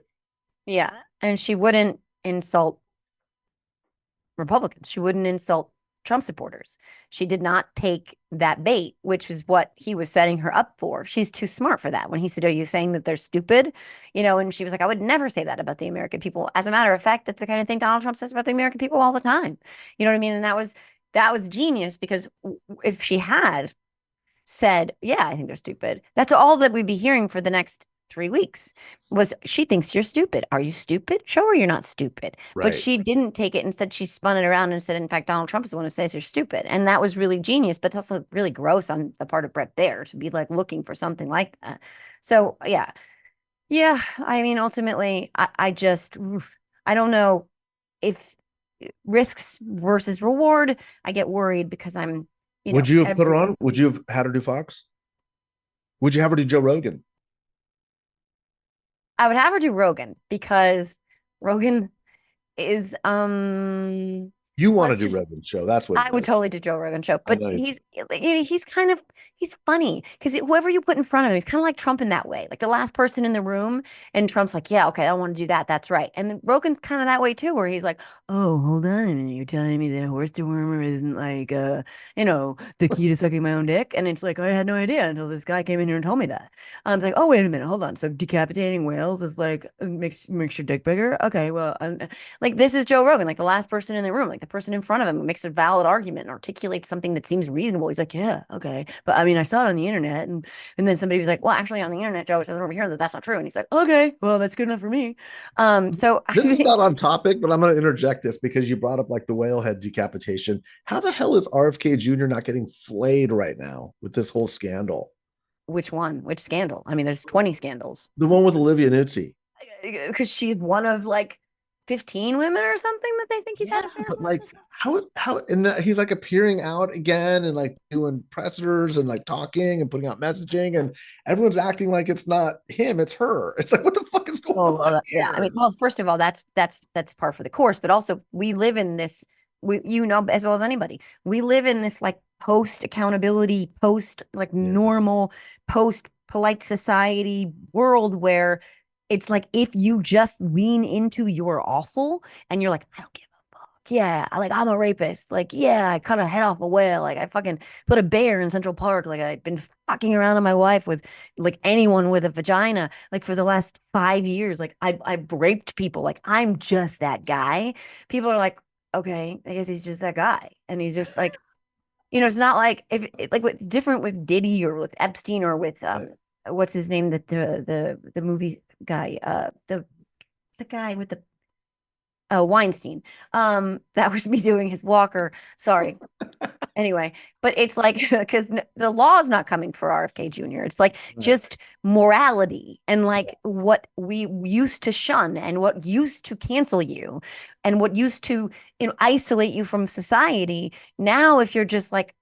Yeah. And she wouldn't insult Republicans. She wouldn't insult Trump supporters. She did not take that bait, which is what he was setting her up for. She's too smart for that. When he said, "Are you saying that they're stupid?" And she was like, "I would never say that about the American people." As a matter of fact, that's the kind of thing Donald Trump says about the American people all the time. You know what I mean? And that was genius because if she had said, "Yeah, I think they're stupid," that's all that we'd be hearing for the next 3 weeks was she thinks you're stupid. Are you stupid? Show her you're not stupid. But Right. she didn't take it. Instead, she spun it around and said, in fact, Donald Trump is the one who says you're stupid. And that was really genius, but it's also really gross on the part of Brett Baer to be like looking for something like that. So, yeah. Yeah. I mean, ultimately, I just, I don't know if risks versus reward, I get worried because Would you have put her every on? Would you have had her do Fox? Would you have her do Joe Rogan? I would have her do Rogan because Rogan is You want to let's do just Rogan's show. That's what I it would is. totally do Joe Rogan show, I but know you. he's funny because whoever you put in front of him, he's kind of like Trump in that way, like the last person in the room, and Trump's like, yeah, okay, I want to do that, that's right, and then Rogan's kind of that way too, where he's like, oh, hold on a minute, you're telling me that a horse dewormer isn't like the key to sucking my own dick, and it's like I had no idea until this guy came in here and told me that. I was like, oh, wait a minute, hold on, so decapitating whales is like makes your dick bigger? Okay, well, like this is Joe Rogan, like the last person in the room, like the person in front of him makes a valid argument and articulates something that seems reasonable. He's like, yeah, okay. But I mean, I saw it on the internet. And then somebody was like, well, actually on the internet, Joe, it says over here that that's not true. And he's like, okay, well, that's good enough for me. So I This is think not on topic, but I'm going to interject this because you brought up like the whale head decapitation. How the hell is RFK Jr. not getting flayed right now with this whole scandal? which one? Which scandal? I mean, there's 20 scandals. The one with Olivia Nuzzi. Because she's one of like 15 women or something that they think he's had Yeah, affairs but with like or something. how and he's like appearing out again and like doing pressers and like talking and putting out messaging and everyone's acting like it's not him, it's her. It's like what the fuck is going on Yeah. I mean, here? well, first of all, that's par for the course, but also we live in this, as well as anybody, we live in this like post accountability, post like Yeah. normal, post polite society world where it's like if you just lean into your awful and you're like, I don't give a fuck. Yeah, I'm a rapist. Like, yeah, I cut a head off a whale. Like, I fucking put a bear in Central Park. Like, I've been fucking around on my wife with like anyone with a vagina like for the last 5 years. Like I've raped people. Like I'm just that guy. People are like, okay, I guess he's just that guy. And he's just like, it's not like if like what's different with Diddy or with Epstein or with Right. what's his name, that the movie guy, the guy with the Weinstein. That was me doing his walker. Sorry. Anyway, but it's like because the law is not coming for RFK Jr. It's like Right. just morality and Yeah. like what we used to shun and what used to cancel you and what used to isolate you from society. Now, if you're just like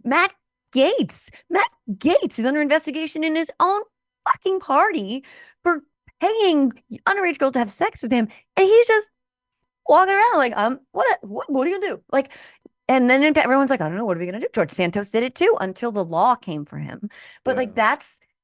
Matt Matt Gates is under investigation in his own fucking party for paying underage girls to have sex with him, and he's just walking around like, what are you gonna do? Like, and then everyone's like, I don't know, what are we gonna do? George Santos did it too until the law came for him. But like, Yeah.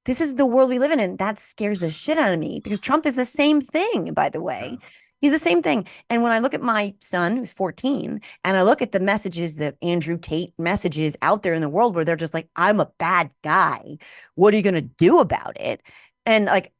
this is the world we live in, and that scares the shit out of me because Trump is the same thing, by the way. He's the same thing. And when I look at my son, who's 14, and I look at the messages that Andrew Tate messages out there in the world where they're just like, I'm a bad guy. What are you going to do about it? And like,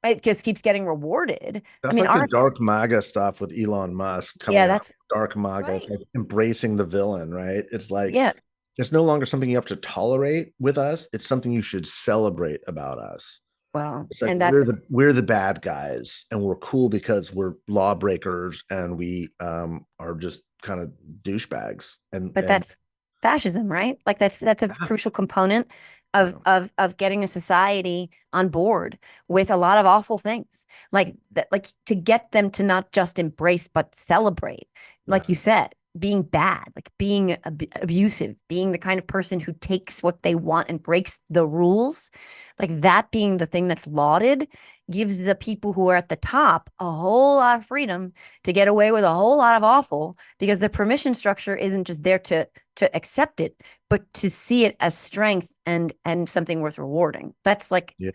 it just keeps getting rewarded. I That's mean, like the our, dark MAGA stuff with Elon Musk yeah, coming out. that's Dark MAGA, it's right. like embracing the villain, right? It's like Yeah. it's no longer something you have to tolerate with us. It's something you should celebrate about us. Well, It's like and we're that's, the bad guys, and we're cool because we're lawbreakers, and we are just kind of douchebags. but And that's fascism, right? Like that's a yeah, crucial component of yeah, getting a society on board with a lot of awful things. Like that, like to get them to not just embrace but celebrate. yeah, Like you said, being bad, like being abusive, being the kind of person who takes what they want and breaks the rules, like that being the thing that's lauded gives the people who are at the top a whole lot of freedom to get away with a whole lot of awful because the permission structure isn't just there to accept it, but to see it as strength and something worth rewarding. That's like yeah.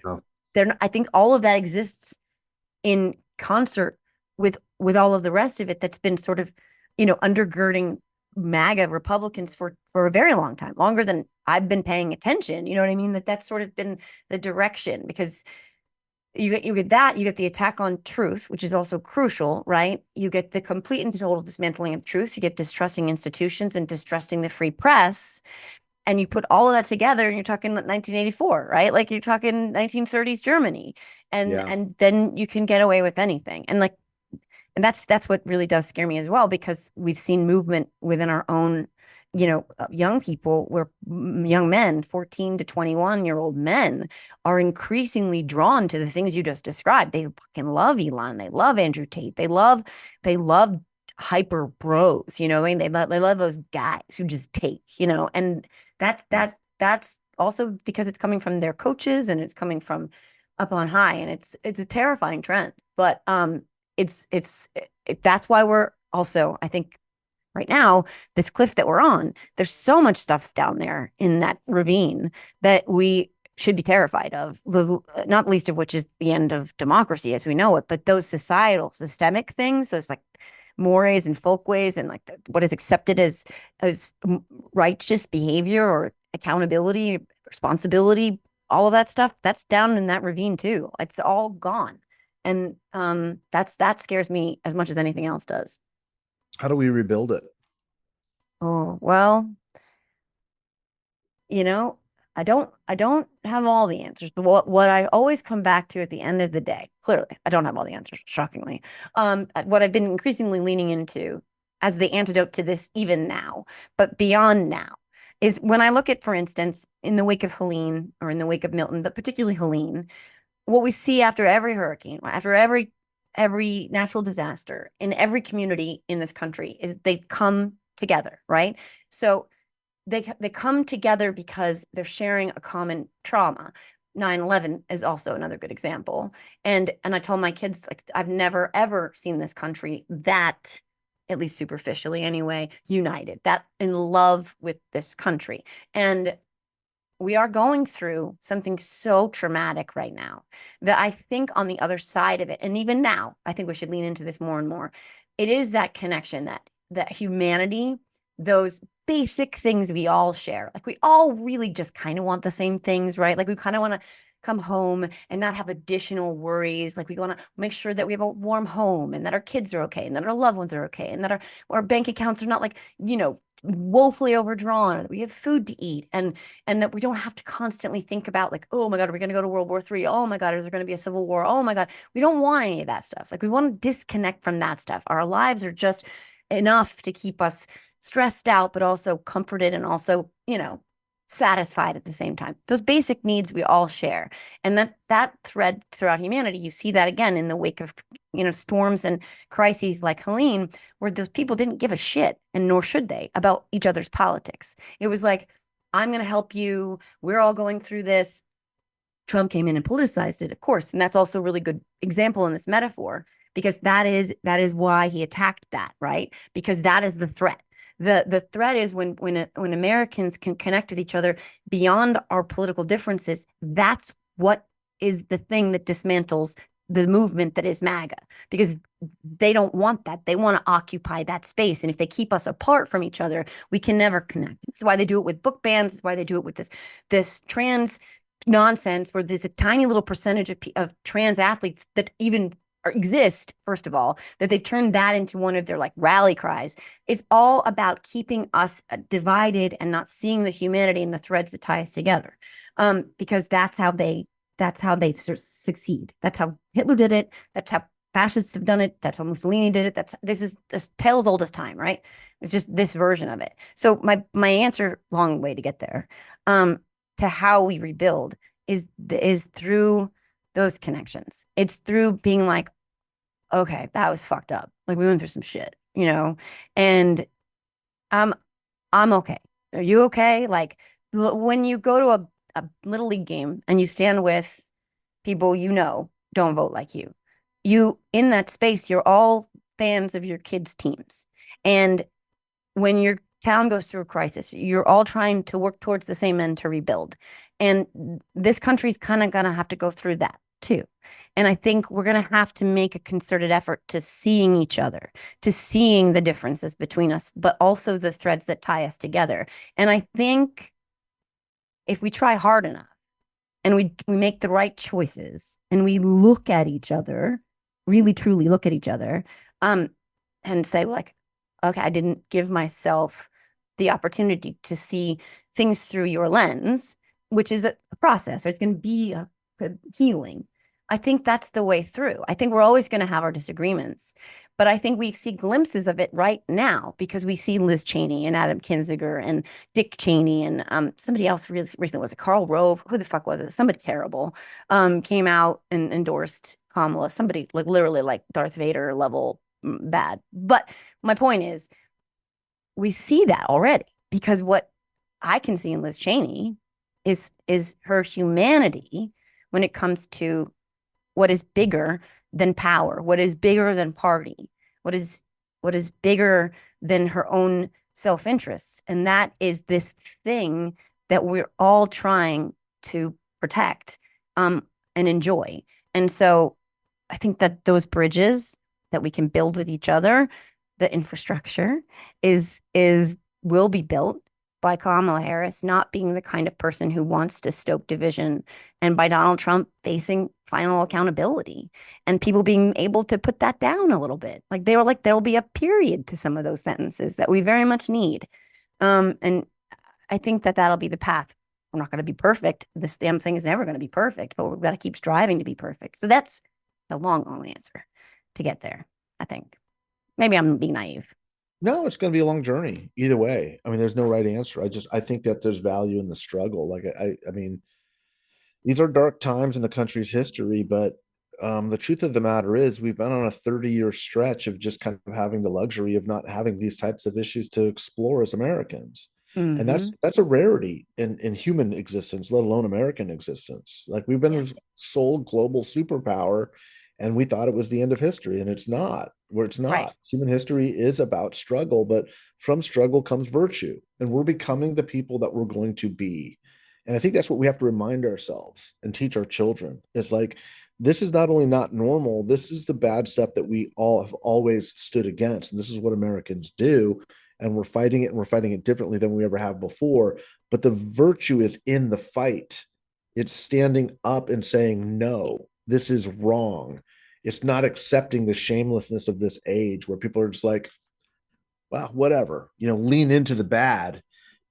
there. I think all of that exists in concert with all of the rest of it that's been sort of, undergirding MAGA Republicans for a very long time, longer than I've been paying attention. You know what I mean? That's sort of been the direction because you get that, you get the attack on truth, which is also crucial, right? You get the complete and total dismantling of truth. You get distrusting institutions and distrusting the free press. And you put all of that together and you're talking 1984, right? Like you're talking 1930s Germany. And Yeah. and then you can get away with anything. And that's what really does scare me as well, because we've seen movement within our own, young people where young men, 14 to 21-year-old men, are increasingly drawn to the things you just described. They fucking love Elon. They love Andrew Tate. They love hyper bros, I mean, they love those guys who just take, and that's also because it's coming from their coaches and it's coming from up on high, and it's a terrifying trend. But that's why we're also, I think, right now, this cliff that we're on, there's so much stuff down there in that ravine that we should be terrified of, not least of which is the end of democracy as we know it, but those societal systemic things, those like mores and folkways and like what is accepted as righteous behavior or accountability, responsibility, all of that stuff, that's down in that ravine too. It's all gone. And that scares me as much as anything else does. How do we rebuild it? Oh, well, you know, I don't have all the answers, but what I always come back to at the end of the day, clearly, I don't have all the answers, shockingly. What I've been increasingly leaning into as the antidote to this even now, but beyond now, is when I look at, for instance, in the wake of Helene or in the wake of Milton, but particularly Helene, what we see after every hurricane, after every natural disaster in every community in this country is they come together, right? So they come together because they're sharing a common trauma. 9/11 is also another good example. And I told my kids, like, I've never ever seen this country that, at least superficially anyway, united, that in love with this country. And we are going through something so traumatic right now that I think on the other side of it, and even now, I think we should lean into this more and more. It is that connection, that humanity, those basic things we all share. Like we all really just kind of want the same things, right? Like we kind of want to come home and not have additional worries. Like we want to make sure that we have a warm home and that our kids are okay and that our loved ones are okay and that our bank accounts are not like, woefully overdrawn, or that we have food to eat, and that we don't have to constantly think about like, oh my God, are we going to go to World War III? Oh my God, is there going to be a civil war? Oh my God, we don't want any of that stuff. Like we want to disconnect from that stuff. Our lives are just enough to keep us stressed out, but also comforted and also, satisfied at the same time. Those basic needs we all share. And that thread throughout humanity, you see that again in the wake of, storms and crises like Helene, where those people didn't give a shit, and nor should they, about each other's politics. It was like, I'm going to help you. We're all going through this. Trump came in and politicized it, of course, and that's also a really good example in this metaphor, because that is why he attacked that, right? Because that is the threat. The threat is when Americans can connect with each other beyond our political differences. That's what is the thing that dismantles the movement that is MAGA, because they don't want that. They want to occupy that space. And if they keep us apart from each other, we can never connect. That's why they do it with book bans. That's why they do it with this trans nonsense, where there's a tiny little percentage of trans athletes that even exist, first of all, that they've turned that into one of their like rally cries. It's all about keeping us divided and not seeing the humanity and the threads that tie us together. Because that's how they succeed. That's how Hitler did it. That's how fascists have done it. That's how Mussolini did it. This is this tale's old as time, right? It's just this version of it. So my answer, long way to get there, to how we rebuild is through those connections. It's through being like, okay, that was fucked up. Like we went through some shit, and I'm I'm okay. Are you okay? Like when you go to a little league game and you stand with people don't vote like you. You in that space, you're all fans of your kids' teams. And when your town goes through a crisis, you're all trying to work towards the same end to rebuild. And this country's kind of going to have to go through that too. And I think we're going to have to make a concerted effort to seeing each other, to seeing the differences between us, but also the threads that tie us together. And I think if we try hard enough and we make the right choices and we look at each other, really truly look at each other, um, and say like, okay, I didn't give myself the opportunity to see things through your lens, which is a process. It's going to be a healing. I think that's the way through. I think we're always going to have our disagreements, but I think we see glimpses of it right now because we see Liz Cheney and Adam Kinzinger and Dick Cheney and somebody else really recently, was it Karl Rove? Who the fuck was it? Somebody terrible came out and endorsed Kamala. Somebody like literally like Darth Vader level bad. But my point is, we see that already because what I can see in Liz Cheney is her humanity when it comes to what is bigger than power, what is bigger than party, what is what is bigger than her own self-interests. And that is this thing that we're all trying to protect and enjoy. And so I think that those bridges that we can build with each other, the infrastructure is will be built by Kamala Harris not being the kind of person who wants to stoke division, and by Donald Trump facing final accountability and people being able to put that down a little bit. Like they were like, there'll be a period to some of those sentences that we very much need. And I think that that'll be the path. We're not going to be perfect. This damn thing is never going to be perfect, but we've got to keep striving to be perfect. So that's the long, only answer to get there, I think. Maybe I'm being naive. No, it's going to be a long journey either way. I mean, there's no right answer. I think that there's value in the struggle. Like I mean, these are dark times in the country's history, but the truth of the matter is we've been on a 30-year stretch of just kind of having the luxury of not having these types of issues to explore as Americans. And Mm-hmm. that's a rarity in human existence, let alone American existence. Like we've been Yeah. this sole global superpower and we thought it was the end of history, and it's not. Where it's Right. not. Human history is about struggle, but from struggle comes virtue. And we're becoming the people that we're going to be. And I think that's what we have to remind ourselves and teach our children. It's like, this is not only not normal, this is the bad stuff that we all have always stood against. And this is what Americans do. And we're fighting it, and we're fighting it differently than we ever have before. But the virtue is in the fight. It's standing up and saying, no, this is wrong. It's not accepting the shamelessness of this age where people are just like, well, whatever, lean into the bad,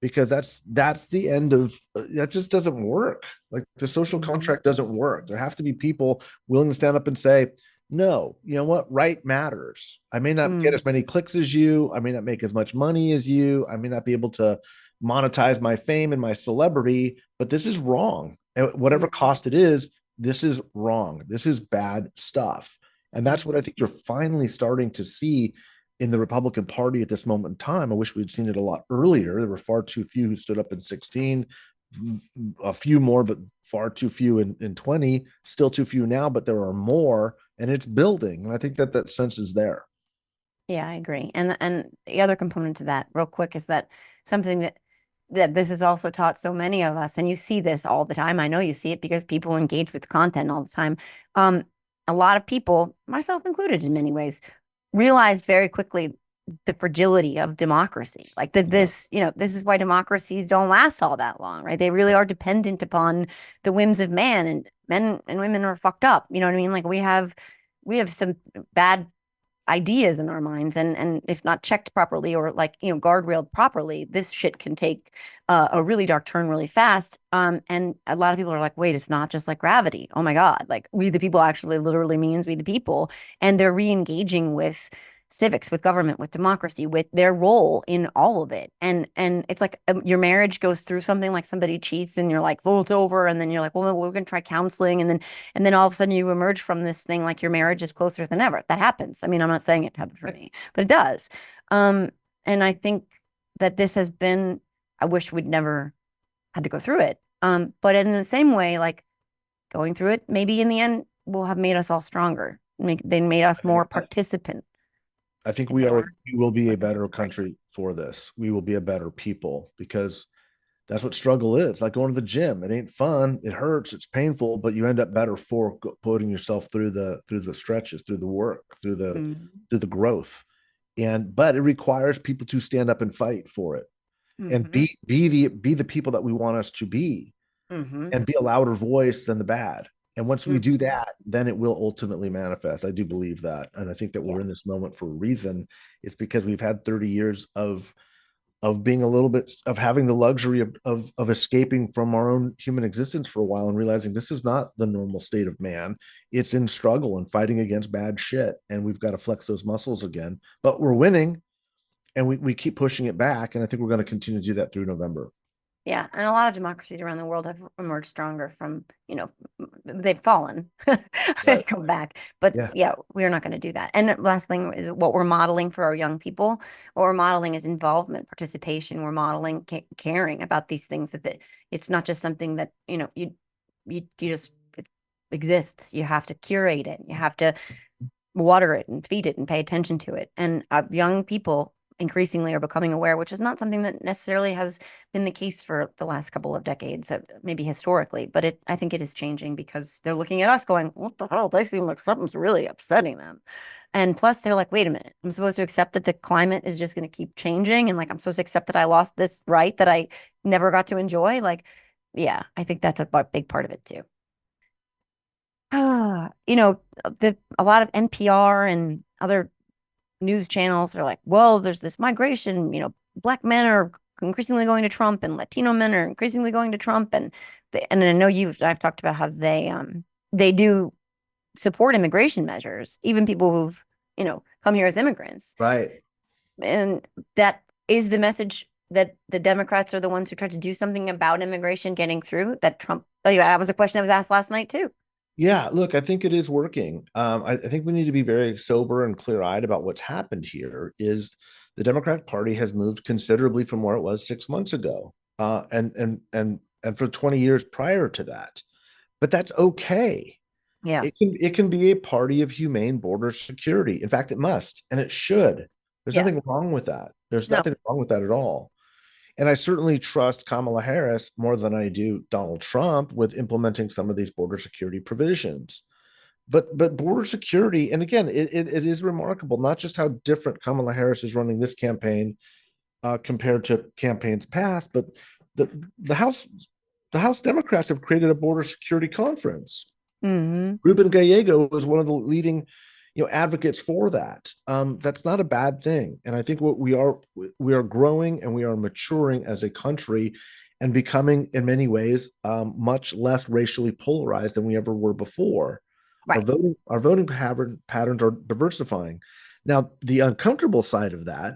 because that's the end of that. Just doesn't work. Like the social Mm-hmm. contract doesn't work. There have to be people willing to stand up and say, no, you know what, right matters. I may not get Mm. as many clicks as you, I may not make as much money as you, I may not be able to monetize my fame and my celebrity, but this is wrong at whatever Mm-hmm. cost it is. This is wrong, this is bad stuff. And that's what I Mm-hmm. think you're finally starting to see in the Republican Party at this moment in time. I wish we'd seen it a lot earlier. There were far too few who stood up in 16, a few more, but far too few in 20, still too few now, but there are more, and it's building. And I think that that sense is there. Yeah, I agree. And the other component to that, real quick, is that something that this has also taught so many of us, and you see this all the time. I know you see it because people engage with content all the time. Um, a lot of people, myself included in many ways, realized very quickly the fragility of democracy. Like that Yeah. this, this is why democracies don't last all that long, right? They really are dependent upon the whims of man, and men and women are fucked up. You know what I mean? Like we have some bad ideas in our minds, and if not checked properly or like guardrailed properly, this shit can take a really dark turn really fast. And a lot of people are like, wait, it's not just like gravity. Oh my God, like we the people actually literally means we the people. And they're re-engaging with civics, with government, with democracy, with their role in all of it. And it's like your marriage goes through something, like somebody cheats and you're like, well, it's over. And then you're like, well, we're gonna try counseling. And then all of a sudden you emerge from this thing like your marriage is closer than ever. That happens. I mean, I'm not saying it happened for me, but it does. Um, and I think that this has been, I wish we'd never had to go through it. But in the same way, like going through it, maybe in the end will have made us all stronger. They made us more participant. I think Is that a word? we will be a better Participatory. country for this. We will be a better people because that's what struggle is. Like going to the gym. It ain't fun. It hurts. It's painful, but you end up better for putting yourself through the stretches, through the work, Mm-hmm. through the growth. And but it requires people to stand up and fight for it and Mm-hmm. be the people that we want us to be Mm-hmm. and be a louder voice than the bad. And once we do Mm-hmm. that, then it will ultimately manifest. I do believe that. And I think that Yeah. we're in this moment for a reason. It's because we've had 30 years of being a little bit of having the luxury of escaping from our own human existence for a while and realizing this is not the normal state of man. It's in struggle and fighting against bad shit. And we've got to flex those muscles again. But we're winning and we keep pushing it back. And I think we're going to continue to do that through November. Yeah, and a lot of democracies around the world have emerged stronger from, they've fallen, Right. they've come back. But Yeah. yeah, we're not going to do that. And last thing is what we're modeling for our young people. What we're modeling is involvement, participation. We're modeling caring about these things it's not just something that, you just it exists. You have to curate it. You have to water it and feed it and pay attention to it. And young people increasingly are becoming aware, which is not something that necessarily has been the case for the last couple of decades, maybe historically, but I think it is changing because they're looking at us going, what the hell? They seem like something's really upsetting them. And plus, they're like, wait a minute, I'm supposed to accept that the climate is just going to keep changing. And like, I'm supposed to accept that I lost this right that I never got to enjoy. Like, yeah, I think that's a big part of it too. A lot of NPR and other news channels are like, well, there's this migration, black men are increasingly going to Trump and Latino men are increasingly going to Trump. And I know I've talked about how they do support immigration measures, even people who've, come here as immigrants. Right. And that is the message that the Democrats are the ones who tried to do something about immigration getting through that Trump. Oh, yeah, that was a question that was asked last night too. Yeah, look, I think it is working. I think we need to be very sober and clear-eyed about what's happened here. Is the Democratic Party has moved considerably from where it was 6 months ago, and for 20 years prior to that. But that's okay. Yeah. It can be a party of humane border security. In fact, it must, and it should. There's Yeah. nothing wrong with that. There's No. nothing wrong with that at all. And I certainly trust Kamala Harris more than I do Donald Trump with implementing some of these border security provisions. But border security, and again, it is remarkable not just how different Kamala Harris is running this campaign compared to campaigns past, but the the House the House Democrats have created a border security conference. Hmm. Ruben Gallego was one of the leading, advocates for that. That's not a bad thing, and I think what we are growing and we are maturing as a country, and becoming in many ways much less racially polarized than we ever were before. Right. Our voting patterns are diversifying. Now, the uncomfortable side of that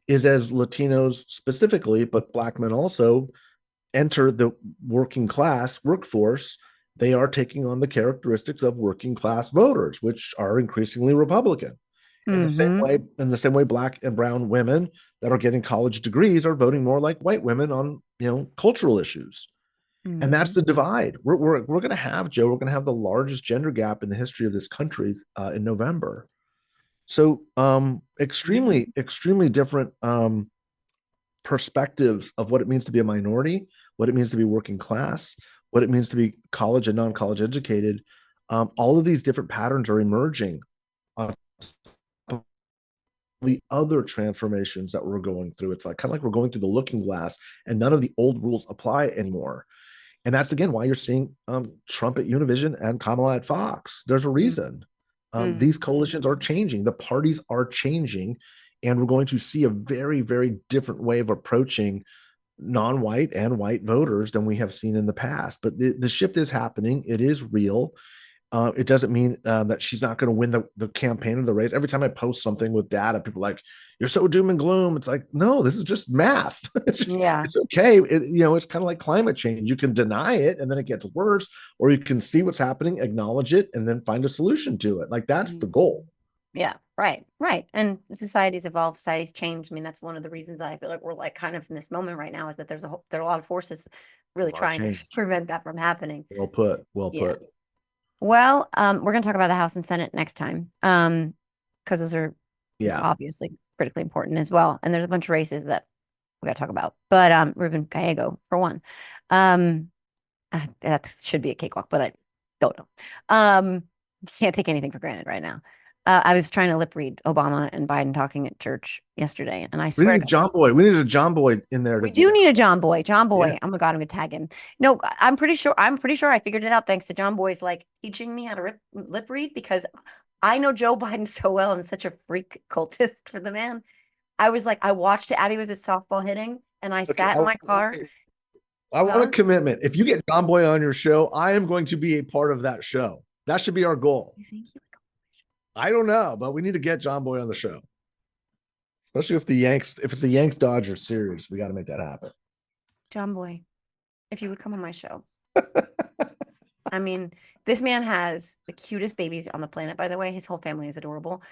is as Latinos specifically, but Black men also enter the working class workforce, they are taking on the characteristics of working class voters, which are increasingly Republican. Hmm. In the same way, Black and brown women that are getting college degrees are voting more like white women on cultural issues. And that's Hmm. the divide. We're going to have, Joe. We're going to have the largest gender gap in the history of this country in November. So extremely different perspectives of what it means to be a minority, what it means to be working class, what it means to be college and non-college educated, All of these different patterns are emerging on the other transformations that we're going through. It's like kind of like we're going through the looking glass, and none of the old rules apply anymore. And that's again why you're seeing Trump at Univision and Kamala at Fox. There's a reason. Mm-hmm. These coalitions are changing. The parties are changing, and we're going to see a very, very different way of approaching non-white and white voters than we have seen in the past. But the shift is happening. It is real. It doesn't mean that she's not going to win the campaign or the race. Every time I post something with data, people are like, "You're so doom and gloom." It's like, no, this is just math. Yeah. It's okay. It's kind of like climate change. You can deny it, and then it gets worse, or you can see what's happening, acknowledge it, and then find a solution to it. Like that's the Mhm. goal. Yeah, right, right. And societies evolve, societies change. I mean, that's one of the reasons I feel like we're like kind of in this moment right now is that there are a lot of forces A really lot of trying to change. prevent that from happening. Well put. Well Yeah. put. Well, we're going to talk about the House and Senate next time, because those are Yeah. obviously critically important as well. And there's a bunch of races that we got to talk about. But Ruben Gallego, for one, um, that should be a cakewalk, but I don't know. Can't take anything for granted right now. I was trying to lip read Obama and Biden talking at church yesterday, and I We swear need to a God, John Boy. We need a John Boy in there to we do do that. need a John Boy. John Yeah. Boy. Oh my God, I'm gonna tag him. No, I'm pretty sure. I'm pretty sure I figured it out thanks to John Boy's like teaching me how to lip read because I know Joe Biden so well and such a freak cultist for the man. I was like, I watched it. Abby was at softball hitting, and I Okay. sat in my car. I want a Huh? commitment. If you get John Boy on your show, I am going to be a part of that show. That should be our goal. You think you would go? I don't know, but we need to get John Boy on the show, especially if it's a Yanks Dodgers series, we got to make that happen. John Boy, if you would come on my show. I mean, this man has the cutest babies on the planet, by the way. His whole family is adorable.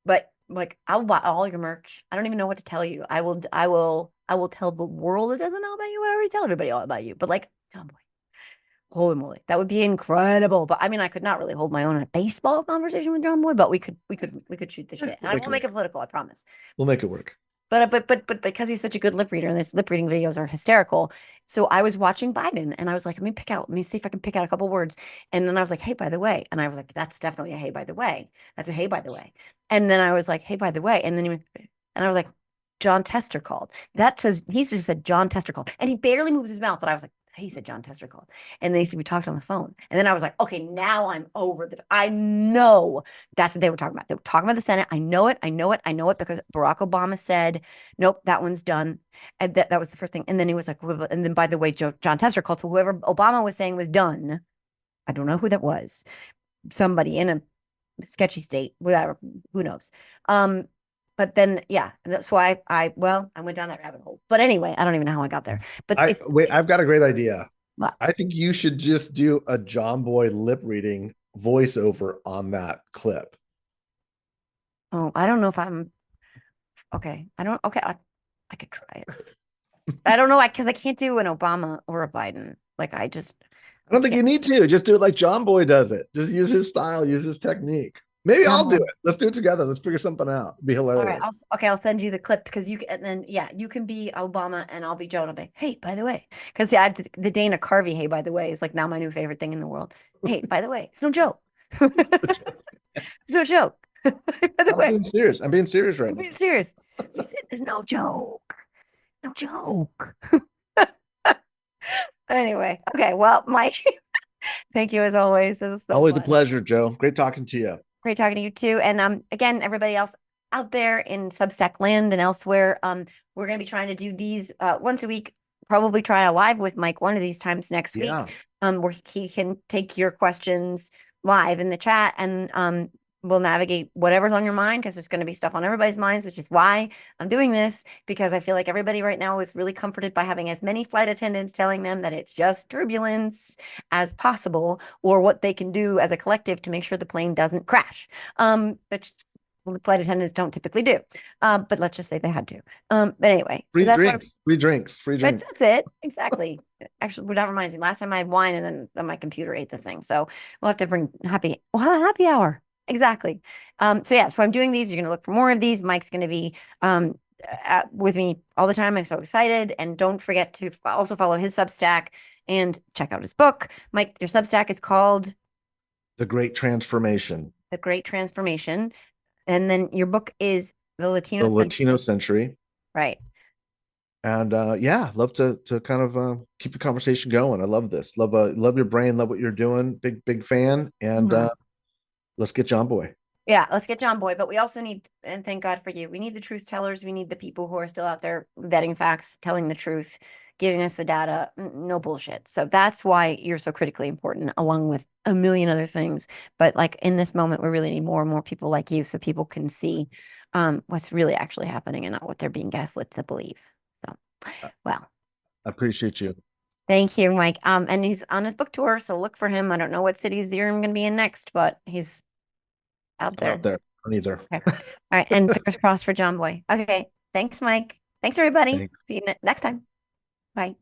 But like I'll buy all your merch. I don't even know what to tell you. I will tell the world it doesn't know about you. I already tell everybody all about you. But like, John Boy, holy moly. That would be incredible. But I mean, I could not really hold my own in a baseball conversation with John Boy, but we could shoot the shit. And We'll I make won't it make work. it political, I promise. We'll make it work. But because he's such a good lip reader and his lip reading videos are hysterical. So I was watching Biden and I was like, let me see if I can pick out a couple words. And then I was like, hey, by the way. And I was like, that's definitely a hey, by the way. That's a hey, by the way. And then I was like, hey, by the way. And I was like, John Tester called. That says, he just said John Tester called. And he barely moves his mouth. But I was like, he said John Tester called. And then he said, we talked on the phone. And then I was like, okay, now I'm over that. I know that's what they were talking about. They were talking about the Senate. I know it. I know it. I know it because Barack Obama said, nope, that one's done. And that was the first thing. And then he was like, and then by the way, John Tester called. So whoever Obama was saying was done. I don't know who that was. Somebody in a sketchy state, whatever, who knows. But then yeah, that's why I went down that rabbit hole. But anyway, I don't even know how I got there. But I wait. I've got a great idea. well, I think you should just do a John Boy lip reading voiceover on that clip. oh, I don't know if I'm okay. I don't okay. I could try it. I don't know because I can't do an Obama or a Biden. Like I don't think can't. you need to. Just do it like John Boy does it. Just use his style, use his technique. Maybe John I'll do Boy. it. Let's do it together. Let's figure something out. It'd be All right, hilarious. I'll send you the clip because you can, and then yeah, you can be Obama and I'll be Joe and I'll be, hey, by the way, because yeah, the Dana Carvey, hey, by the way, is like now my new favorite thing in the world. Hey, by the way, it's no joke. It's no joke. By the I'm way, being serious. I'm being serious right I'm now. being serious. It's no joke. No joke. Anyway, okay, well, Mike, thank you as always. This is so Always a fun. pleasure, Joe. Great talking to you. Great talking to you too. And again, everybody else out there in Substack land and elsewhere, we're gonna be trying to do these once a week. Probably try a live with Mike one of these times next week, Yeah. where he can take your questions live in the chat, and we'll navigate whatever's on your mind because there's going to be stuff on everybody's minds, which is why I'm doing this because I feel like everybody right now is really comforted by having as many flight attendants telling them that it's just turbulence as possible or what they can do as a collective to make sure the plane doesn't crash. Which the flight attendants don't typically do. But let's just say they had to. But anyway, so Free that's why. drinks. Free drinks. Free But drinks. that's it. Exactly. Actually, that reminds me. Last time I had wine and then my computer ate the thing. So we'll have to bring we'll have a happy hour. Exactly. So yeah, so I'm doing these. You're going to look for more of these. Mike's going to be with me all the time. I'm so excited. And don't forget to also follow his Substack and check out his book. Mike, your Substack is called The Great Transformation, The Great Transformation. And then your book is The the Latino Century. Latino Century. Right. And yeah, love to kind of keep the conversation going. I love this. Love your brain. Love what you're doing. Big fan. And Mhm. let's get John Boy. Yeah, let's get John Boy, but we also need, and thank God for you, we need the truth tellers. We need the people who are still out there vetting facts, telling the truth, giving us the data, no bullshit. So that's why you're so critically important, along with a million other things. But like in this moment, we really need more and more people like you so people can see what's really actually happening and not what they're being gaslit to believe. So, I well, appreciate you. thank you, Mike. And he's on his book tour, so look for him. I don't know what cities you're going to be in next, but he's out I'm out there. there. Neither. Okay. All right. And fingers crossed for John Boy. Okay. Thanks, Mike. Thanks, everybody. Thanks. See you next time. Bye.